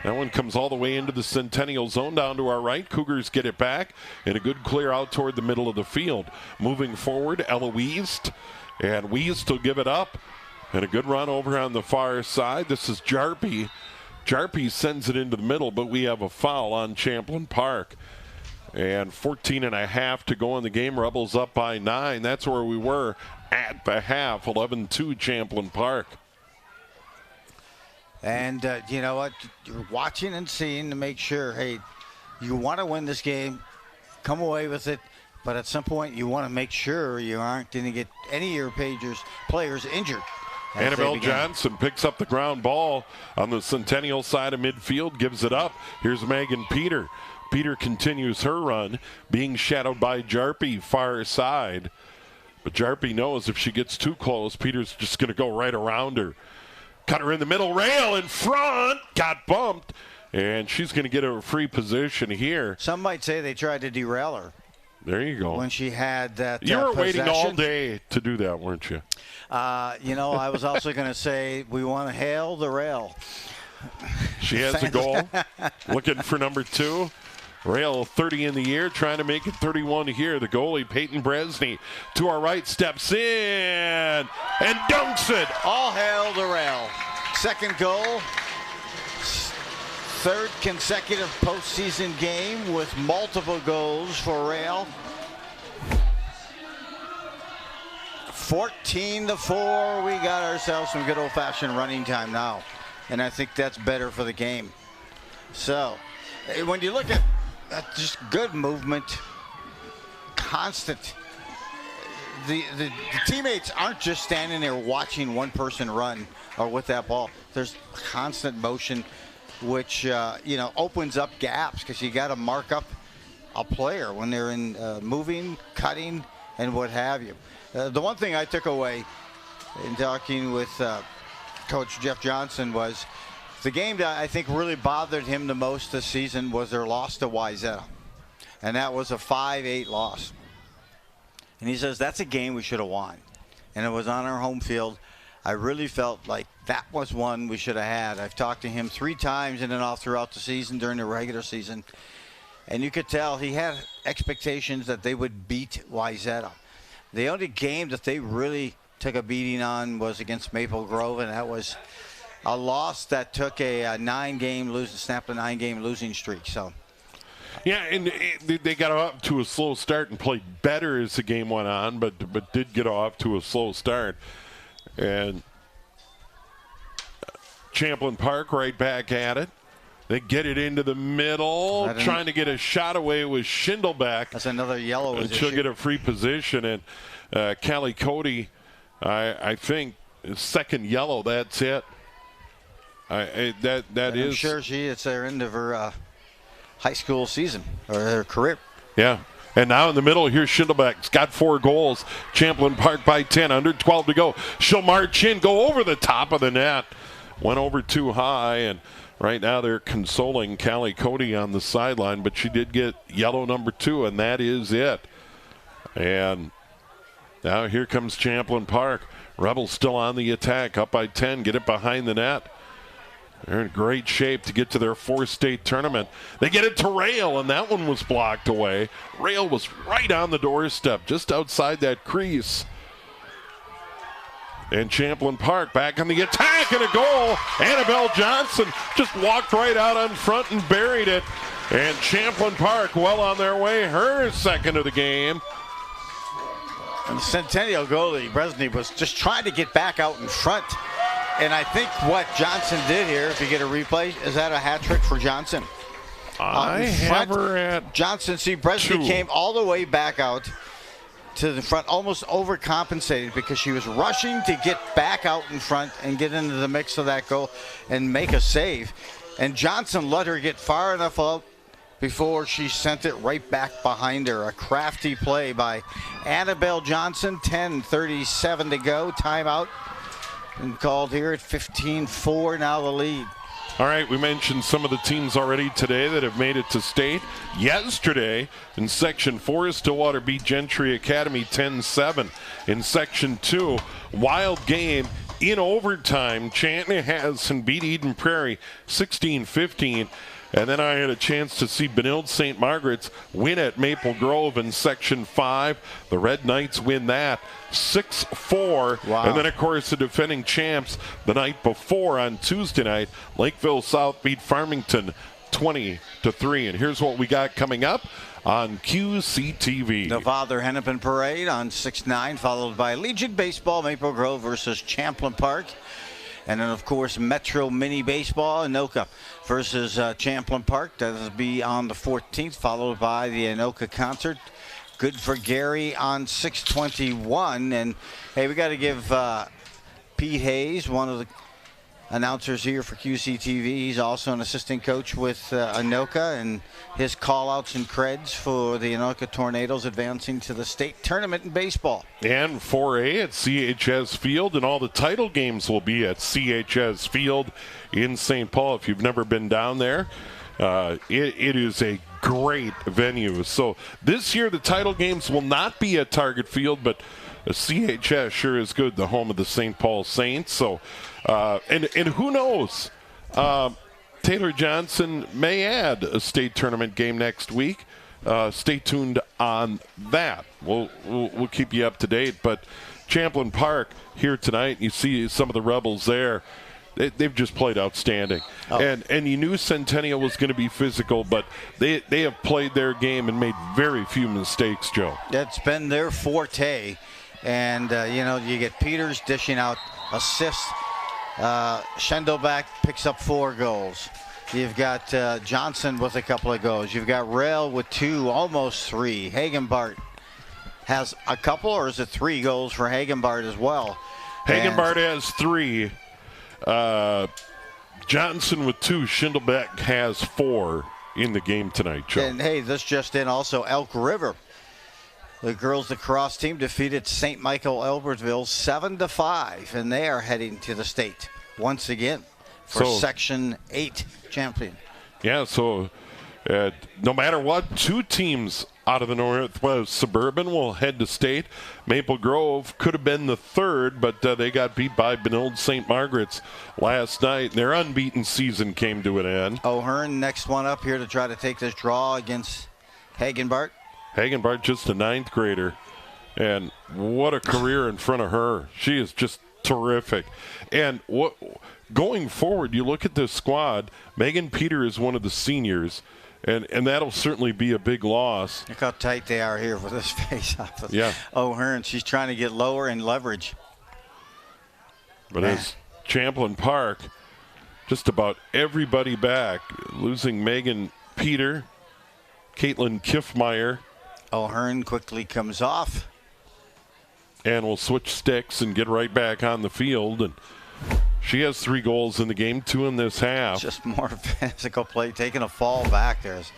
That one comes all the way into the Centennial zone down to our right. Cougars get it back and a good clear out toward the middle of the field. Moving forward, Ella Wiest, and Wiest will give it up. And a good run over on the far side. This is Jarpy. Jarpy sends it into the middle, but we have a foul on Champlin Park. And 14.5 to go in the game. Rebels up by 9. That's where we were at the half. 11-2 Champlin Park. And you know what? You're watching and seeing to make sure, hey, you want to win this game, come away with it, but at some point you want to make sure you aren't going to get any of your players injured. Annabelle Johnson picks up the ground ball on the Centennial side of midfield, gives it up. Here's Megan Peter. Peter continues her run, being shadowed by Jarpy far side. But Jarpy knows if she gets too close, Peter's just going to go right around her. Cut her in the middle, rail in front, got bumped, and she's going to get a free position here. Some might say they tried to derail her. There you go. When she had that You were possession. waiting all day to do that, weren't you? You know, I was also going to say we want to hail the rail. She has a goal. Looking for number 2. Rail 30 in the year, trying to make it 31 here. The goalie, Peyton Bresny, to our right, steps in and dunks it. All hail the rail. Second goal. 3rd consecutive postseason game with multiple goals for Rail. 14-4. We got ourselves some good old-fashioned running time now. And I think that's better for the game. So, when you look at just good movement, constant. The teammates aren't just standing there watching one person run or with that ball. There's constant motion, which you know, opens up gaps because you got to mark up a player when they're in moving, cutting, and what have you. The one thing I took away in talking with Coach Jeff Johnson was the game that I think really bothered him the most this season was their loss to Wayzata. and that was a 5-8 loss. And he says, that's a game we should have won. And it was on our home field. I really felt like that was one we should have had. I've talked to him 3 times in and off throughout the season during the regular season. And you could tell he had expectations that they would beat Wayzata. The only game that they really took a beating on was against Maple Grove, and that was a loss that took a 9-game losing, snapped a 9-game losing streak. So. Yeah, and they got off to a slow start and played better as the game went on, but did get off to a slow start. And Champlin Park right back at it. They get it into the middle, trying to get a shot away with Schindelbeck. That's another yellow. And she'll get a free position. And Callie Cody, I think, second yellow. That's it. I'm sure it's their end of her high school season or her career. Yeah. And now in the middle, here's Schindelbeck's got 4 goals. Champlin Park by 10, under 12 to go. She'll march in, go over the top of the net. Went over too high, and right now they're consoling Callie Cody on the sideline, but she did get yellow number 2, and that is it. And now here comes Champlin Park. Rebels still on the attack, up by 10, get it behind the net. They're in great shape to get to their 4th state tournament. They get it to Rail, and that one was blocked away. Rail was right on the doorstep, just outside that crease. And Champlin Park back on the attack, and a goal. Annabelle Johnson just walked right out on front and buried it. And Champlin Park well on their way, her second of the game. And the Centennial goalie, Bresney, was just trying to get back out in front. And I think what Johnson did here, if you get a replay, is that a hat trick for Johnson? I have her at Johnson. See, Bresney 2. came all the way back out to the front, almost overcompensated because she was rushing to get back out in front and get into the mix of that goal and make a save. And Johnson let her get far enough out before she sent it right back behind her. A crafty play by Annabelle Johnson. 10:37 to go. Timeout. And called here at 15-4, now the lead. All right, we mentioned some of the teams already today that have made it to state. Yesterday, in Section 4, Stillwater beat Gentry Academy 10-7. In Section 2, wild game in overtime. Chanhassen beat Eden Prairie 16-15. And then I had a chance to see Benilde St. Margaret's win at Maple Grove in Section 5. The Red Knights win that 6-4. Wow. And then, of course, the defending champs the night before on Tuesday night, Lakeville South beat Farmington 20-3. And here's what we got coming up on QCTV. The Father Hennepin Parade on 6-9, followed by Legion Baseball, Maple Grove versus Champlin Park. And then, of course, Metro Mini Baseball, Anoka versus Champlin Park. That will be on the 14th, followed by the Anoka concert. Good for Gary on 6/21. And, hey, we got to give Pete Hayes, one of the announcers here for QCTV. He's also an assistant coach with Anoka, and his call-outs and creds for the Anoka Tornadoes advancing to the state tournament in baseball. And 4A at CHS Field, and all the title games will be at CHS Field in St. Paul. If you've never been down there, it is a great venue. So this year the title games will not be at Target Field, but CHS sure is good, the home of the St. Paul Saints. So, and who knows? Taylor Johnson may add a state tournament game next week. Stay tuned on that. We'll keep you up to date. But Champlin Park here tonight, you see some of the Rebels there. They've just played outstanding. Oh. And you knew Centennial was going to be physical, but they have played their game and made very few mistakes, Joe. That's been their forte. And, you get Peters dishing out assists. Schindelbeck picks up 4 goals. You've got Johnson with a couple of goals. You've got Rail with 2, almost 3. Hagenbart has a couple, or is it 3 goals for Hagenbart as well? Hagenbart has 3. Johnson with 2. Schindelbeck has 4 in the game tonight, Joe. And, hey, this just in also, Elk River. The girls lacrosse team defeated St. Michael Albertville 7-5, and they are heading to the state once again for Section 8 champion. Yeah, so No matter what, 2 teams out of the Northwest Suburban will head to state. Maple Grove could have been the 3rd, but they got beat by Benilde St. Margaret's last night. Their unbeaten season came to an end. O'Hearn, next one up here to try to take this draw against Hagenbart. Hagenbart, just a 9th grader. And what a career in front of her. She is just terrific. And going forward, you look at this squad, Megan Peter is one of the seniors. And that'll certainly be a big loss. Look how tight they are here for this face-off. Yeah. O'Hearn, she's trying to get lower and leverage. But as Champlin Park, just about everybody back, losing Megan Peter, Caitlin Kiffmeyer. O'Hearn quickly comes off. And will switch sticks and get right back on the field. And she has 3 goals in the game, 2 in this half. Just more physical play, taking a fall back. There's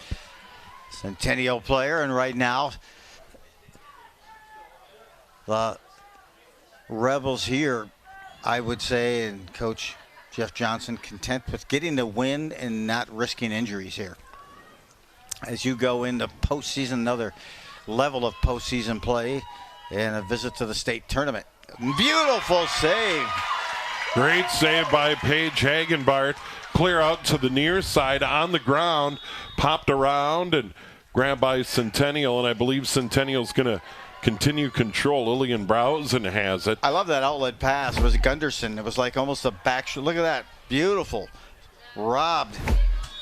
Centennial player, and right now the Rebels here, I would say, and Coach Jeff Johnson content with getting the win and not risking injuries here. As you go into postseason, another level of postseason play and a visit to the state tournament. Beautiful save. Great save by Paige Hagenbart. Clear out to the near side on the ground. Popped around and grabbed by Centennial. And I believe Centennial's going to continue control. Lillian Browsen has it. I love that outlet pass. It was Gunderson. It was like almost a back shot. Look at that. Beautiful. Robbed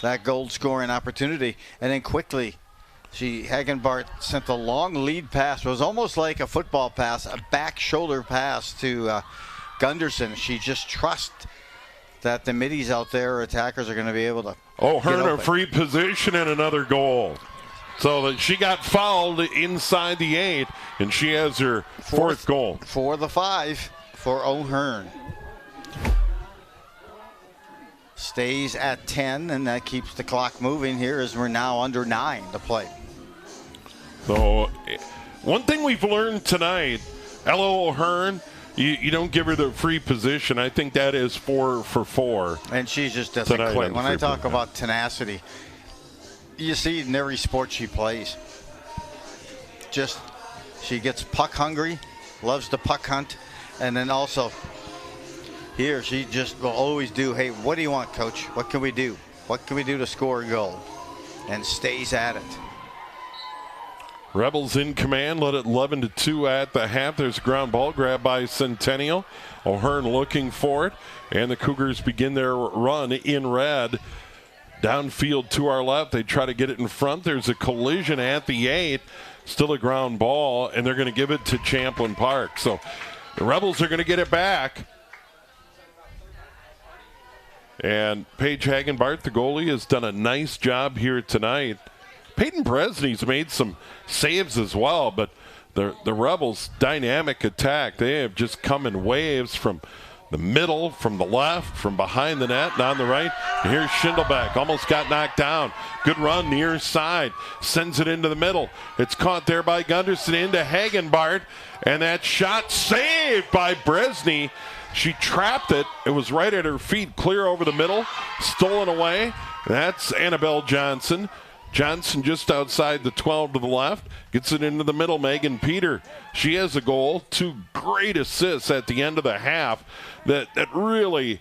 that goal scoring opportunity. And then quickly, Hagenbart sent a long lead pass. It was almost like a football pass, a back shoulder pass to Gunderson. She just trusts that the middies out there, attackers, are going to be able to. O'Hearn a free position and another goal. So that she got fouled inside the 8, and she has her 4th goal. For the 5 for O'Hearn. Stays at 10, and that keeps the clock moving here as we're now under 9 to play. So one thing we've learned tonight, Ella O'Hearn, you don't give her the free position. I think that is 4 for 4. And she just doesn't quit. When I talk about tenacity, you see in every sport she plays. Just, she gets puck hungry, loves to puck hunt, and then also here she just will always do, hey, what do you want, coach? What can we do? What can we do to score a goal? And stays at it. Rebels in command, led it 11-2 at the half. There's a ground ball grab by Centennial. O'Hearn looking for it, and the Cougars begin their run in red. Downfield to our left, they try to get it in front. There's a collision at the 8, still a ground ball, and they're going to give it to Champlin Park. So the Rebels are going to get it back. And Paige Hagenbart, the goalie, has done a nice job here tonight. Peyton Bresney's made some saves as well, but the Rebels' dynamic attack, they have just come in waves from the middle, from the left, from behind the net, and on the right. And here's Schindelbeck, almost got knocked down. Good run near side, sends it into the middle. It's caught there by Gunderson into Hagenbart, and that shot saved by Bresney. She trapped it. It was right at her feet, clear over the middle, stolen away. That's Annabelle Johnson. Johnson just outside the 12 to the left, gets it into the middle. Megan Peter, she has a goal. 2 great assists at the end of the half that really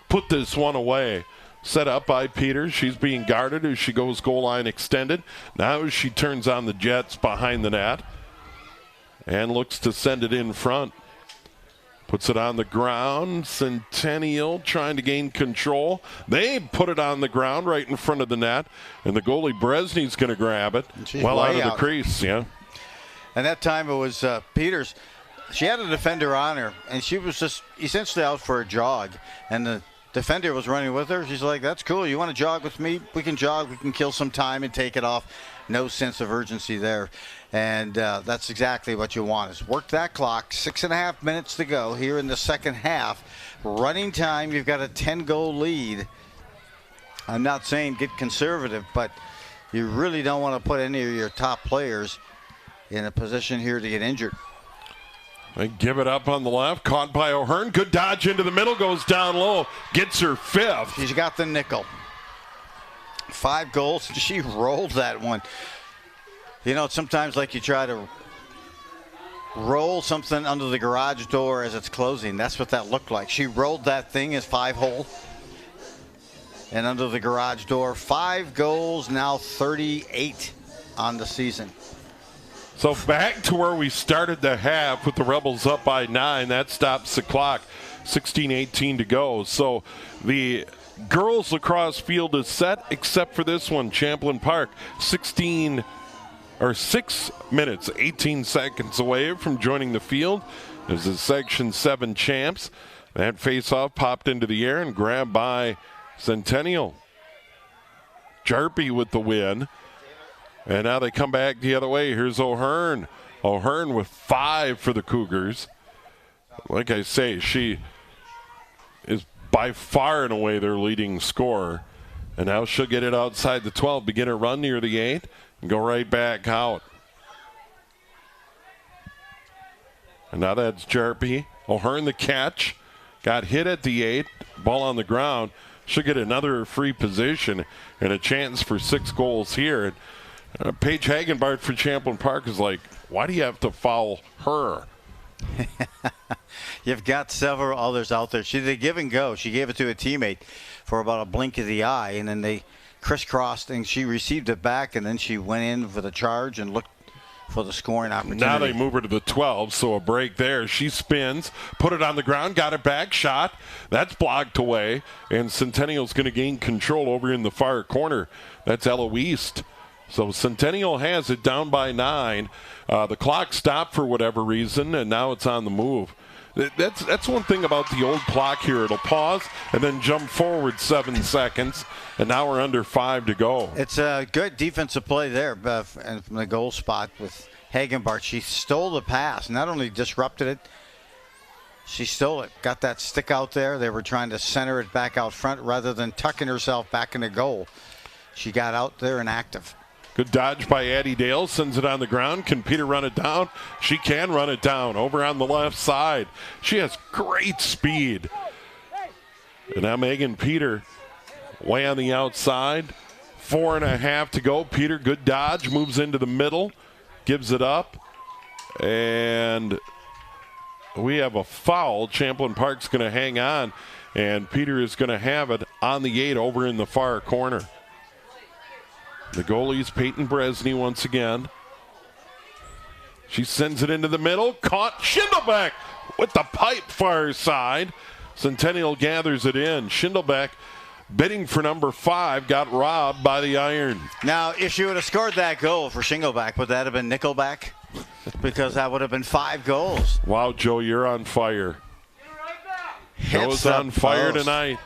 put this one away. Set up by Peter. She's being guarded as she goes goal line extended. Now she turns on the Jets behind the net and looks to send it in front. Puts it on the ground. Centennial trying to gain control. They put it on the ground right in front of the net. And the goalie Bresney's going to grab it. Well out of the crease, yeah. And that time it was Peters. She had a defender on her, and she was just essentially out for a jog. And the defender was running with her. She's like, that's cool. You want to jog with me? We can jog. We can kill some time and take it off. No sense of urgency there. And that's exactly what you want, is work that clock. 6.5 minutes to go here in the second half. Running time, you've got a 10-goal lead. I'm not saying get conservative, but you really don't want to put any of your top players in a position here to get injured. They give it up on the left, caught by O'Hearn. Good dodge into the middle, goes down low, gets her 5th. She's got the nickel. 5 goals. She rolled that one. You know, sometimes like you try to roll something under the garage door as it's closing. That's what that looked like. She rolled that thing as 5-hole and under the garage door. 5 goals, now 38 on the season. So back to where we started the half with the Rebels up by 9. That stops the clock. 16:18 to go. So the girls lacrosse field is set except for this one, Champlin Park. 6 minutes, 18 seconds away from joining the field. This is Section 7 champs. That faceoff popped into the air and grabbed by Centennial. Jarpy with the win. And now they come back the other way. Here's O'Hearn. O'Hearn with 5 for the Cougars. Like I say, she is by far and away their leading scorer. And now she'll get it outside the 12, begin a run near the 8, and go right back out. And now that's Jarpy. O'Hearn the catch. Got hit at the 8. Ball on the ground. She'll get another free position and a chance for 6 goals here. And Paige Hagenbart for Champlin Park is like, why do you have to foul her? You've got several others out there. She did give and go. She gave it to a teammate for about a blink of the eye, and then they crisscrossed, and she received it back, and then she went in for the charge and looked for the scoring opportunity. Now they move her to the 12, so a break there. She spins, put it on the ground, got it back, shot. That's blocked away, and Centennial's going to gain control over in the far corner. That's Eloise. So Centennial has it down by 9. The clock stopped for whatever reason, and now it's on the move. That's one thing about the old clock here. It'll pause and then jump forward 7 seconds, and now we're under 5 to go. It's a good defensive play there and from the goal spot with Hagenbart. She stole the pass, not only disrupted it, she stole it. Got that stick out there. They were trying to center it back out front rather than tucking herself back in the goal. She got out there and active. Good dodge by Addie Dale, sends it on the ground. Can Peter run it down? She can run it down over on the left side. She has great speed. And now Megan Peter way on the outside. 4.5 to go. Peter, good dodge, moves into the middle, gives it up. And we have a foul. Champlin Park's going to hang on, and Peter is going to have it on the 8 over in the far corner. The goalie's Peyton Bresney once again. She sends it into the middle. Caught. Schindelbeck with the pipe far side. Centennial gathers it in. Schindelbeck bidding for number 5. Got robbed by the iron. Now, if she would have scored that goal for Schindelbeck, would that have been Nickelback? Because that would have been 5 goals. Wow, Joe, you're on fire. Joe's on fire tonight.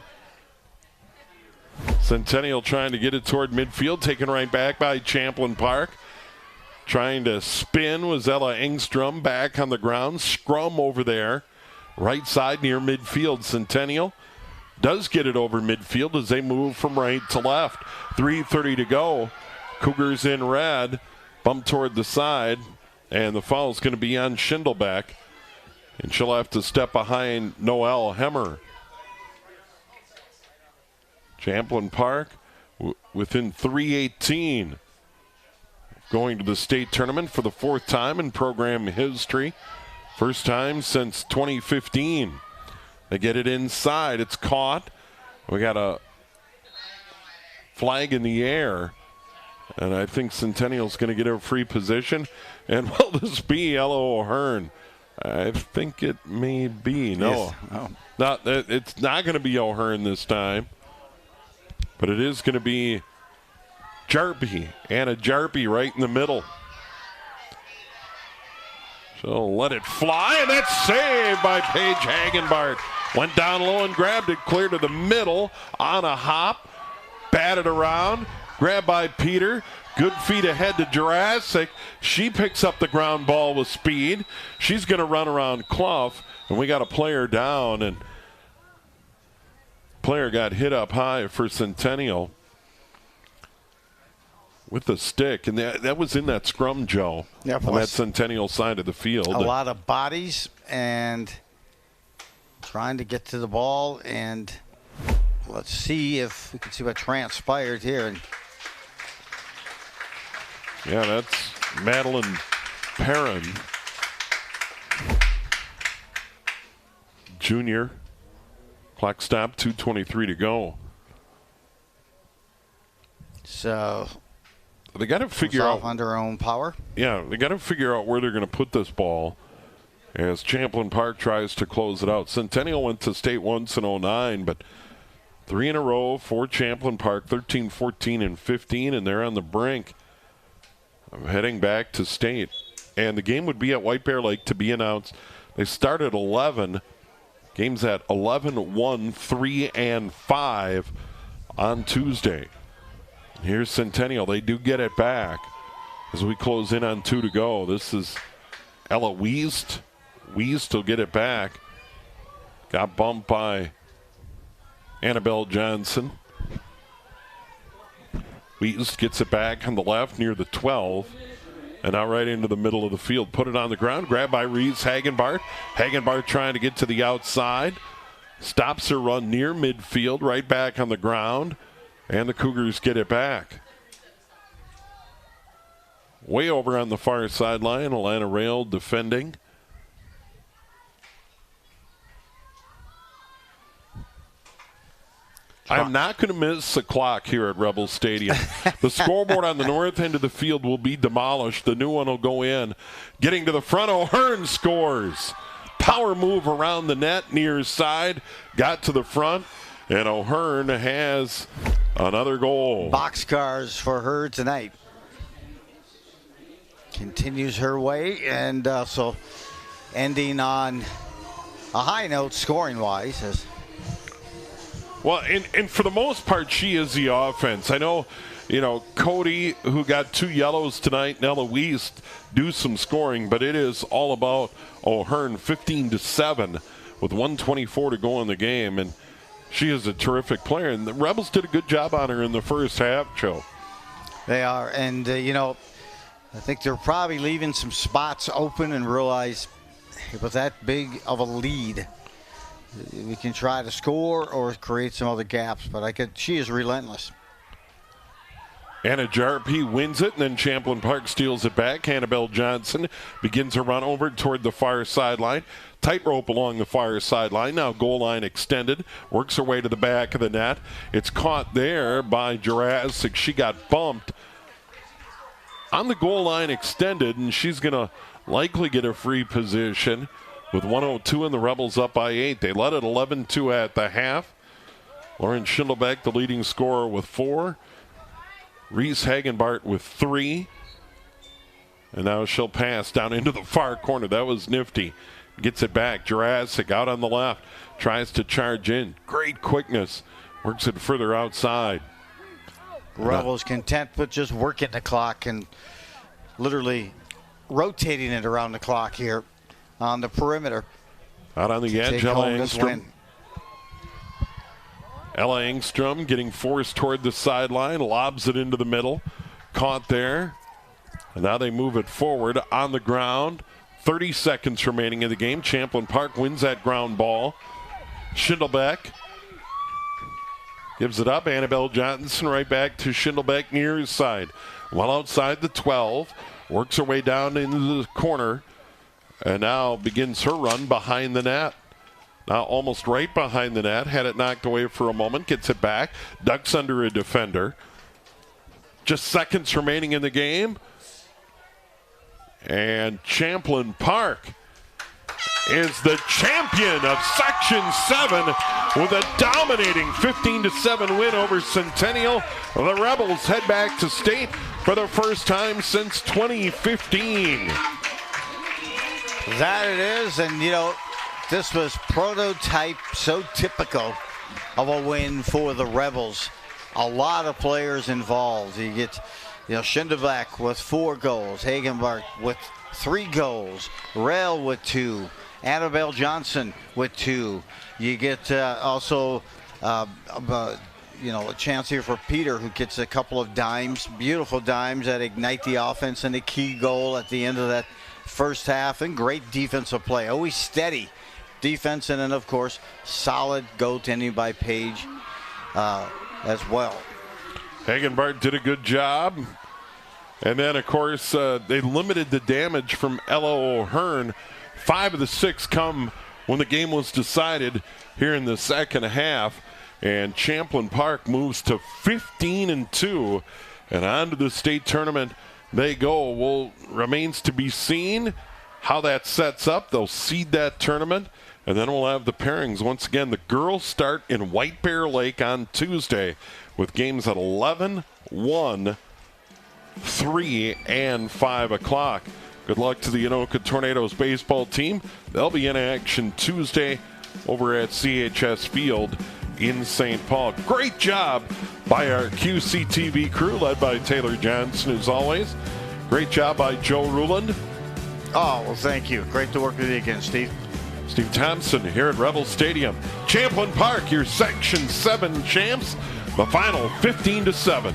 Centennial trying to get it toward midfield, taken right back by Champlin Park. Trying to spin was Ella Engstrom, back on the ground. Scrum over there, right side near midfield. Centennial does get it over midfield as they move from right to left. 3:30 to go. Cougars in red, bump toward the side, and the foul is going to be on Schindelbeck. And she'll have to step behind Noelle Hemmer. Champlin Park within 3:18. Going to the state tournament for the 4th time in program history. First time since 2015. They get it inside. It's caught. We got a flag in the air. And I think Centennial's going to get a free position. And will this be Ella O'Hearn? I think it may be. No. Yes. Oh. It's not going to be O'Hearn this time. But it is going to be Jarpy. Anna Jarpy right in the middle. She'll let it fly, and that's saved by Paige Hagenbart. Went down low and grabbed it clear to the middle on a hop. Batted around. Grabbed by Peter. Good feet ahead to Jurassic. She picks up the ground ball with speed. She's going to run around Clough, and we got a player down, and player got hit up high for Centennial with the stick, and that was in that scrum, Joe, on that Centennial side of the field. A lot of bodies and trying to get to the ball, and let's see if we can see what transpired here. Yeah, that's Madeline Perrin, junior. Clock stop, 2:23 to go. So they got to figure out under their own power. Yeah, they got to figure out where they're going to put this ball as Champlin Park tries to close it out. Centennial went to state once in 09, but 3 in a row for Champlin Park, 13, 14, and 15, and they're on the brink of heading back to state. And the game would be at White Bear Lake to be announced. They start at 11. Game's at 11, 1, 3, and 5 on Tuesday. Here's Centennial. They do get it back as we close in on 2 to go. This is Ella Wiest. Wiest will get it back. Got bumped by Annabelle Johnson. Wiest gets it back on the left near the 12. And now right into the middle of the field. Put it on the ground. Grabbed by Reese Hagenbart. Hagenbart trying to get to the outside. Stops her run near midfield. Right back on the ground. And the Cougars get it back. Way over on the far sideline, Alana Rail defending. I'm not going to miss the clock here at Rebel Stadium. The scoreboard on the north end of the field will be demolished. The new one will go in. Getting to the front, O'Hearn scores. Power move around the net near side. Got to the front, and O'Hearn has another goal. Boxcars for her tonight. Continues her way, and so ending on a high note scoring-wise. Well, and for the most part, she is the offense. I know, Cody, who got 2 yellows tonight, and Ella Wiest do some scoring, but it is all about O'Hearn, 15-7 with 1:24 to go in the game, and she is a terrific player. And the Rebels did a good job on her in the first half, Joe. They are, and I think they're probably leaving some spots open and realize with that big of a lead, we can try to score or create some other gaps, but she is relentless. Anna Jarpy wins it, and then Champlin Park steals it back. Annabelle Johnson begins her run over toward the far sideline. Tightrope along the far sideline. Now goal line extended. Works her way to the back of the net. It's caught there by Jurassic. She got bumped on the goal line extended, and she's going to likely get a free position. With 1:02 and the Rebels up by 8. They led it 11-2 at the half. Lauren Schindelbeck, the leading scorer, with 4. Reese Hagenbart with 3. And now she'll pass down into the far corner. That was nifty. Gets it back. Jurassic out on the left. Tries to charge in. Great quickness. Works it further outside. Rebels content with just working the clock and literally rotating it around the clock here on the perimeter. Out on the edge, Ella Engstrom. Ella Engstrom getting forced toward the sideline, lobs it into the middle. Caught there. And now they move it forward on the ground. 30 seconds remaining in the game. Champlin Park wins that ground ball. Schindelbeck gives it up. Annabelle Johnson right back to Schindelbeck near his side. Well outside the 12. Works her way down into the corner. And now begins her run behind the net. Now almost right behind the net. Had it knocked away for a moment. Gets it back. Ducks under a defender. Just seconds remaining in the game. And Champlin Park is the champion of Section 7 with a dominating 15-7 win over Centennial. The Rebels head back to state for the first time since 2015. That it is, and this was prototype, so typical of a win for the Rebels. A lot of players involved. You get, Schindelbeck with 4 goals, Hagenbart with 3 goals, Rail with 2, Annabelle Johnson with 2. You get also, a chance here for Peter, who gets a couple of dimes, beautiful dimes that ignite the offense, and a key goal at the end of that first half, and great defensive play. Always steady defense, and then, of course, solid goaltending by Paige as well. Hagenbart did a good job. And then, of course, they limited the damage from Ella O'Hearn. 5 of the 6 come when the game was decided here in the second half. And Champlin Park moves to 15-2. And on to the state tournament they go. Well, remains to be seen how that sets up. They'll seed that tournament. And then we'll have the pairings. Once again, the girls start in White Bear Lake on Tuesday with games at 11, 1, 3, and 5 o'clock. Good luck to the Anoka Tornadoes baseball team. They'll be in action Tuesday over at CHS Field in St. Paul. Great job by our QCTV crew, led by Taylor Johnson, as always. Great job by Joe Ruland. Oh, well, thank you. Great to work with you again, Steve. Steve Thompson here at Rebel Stadium. Champlin Park, your Section 7 champs. The final 15-7.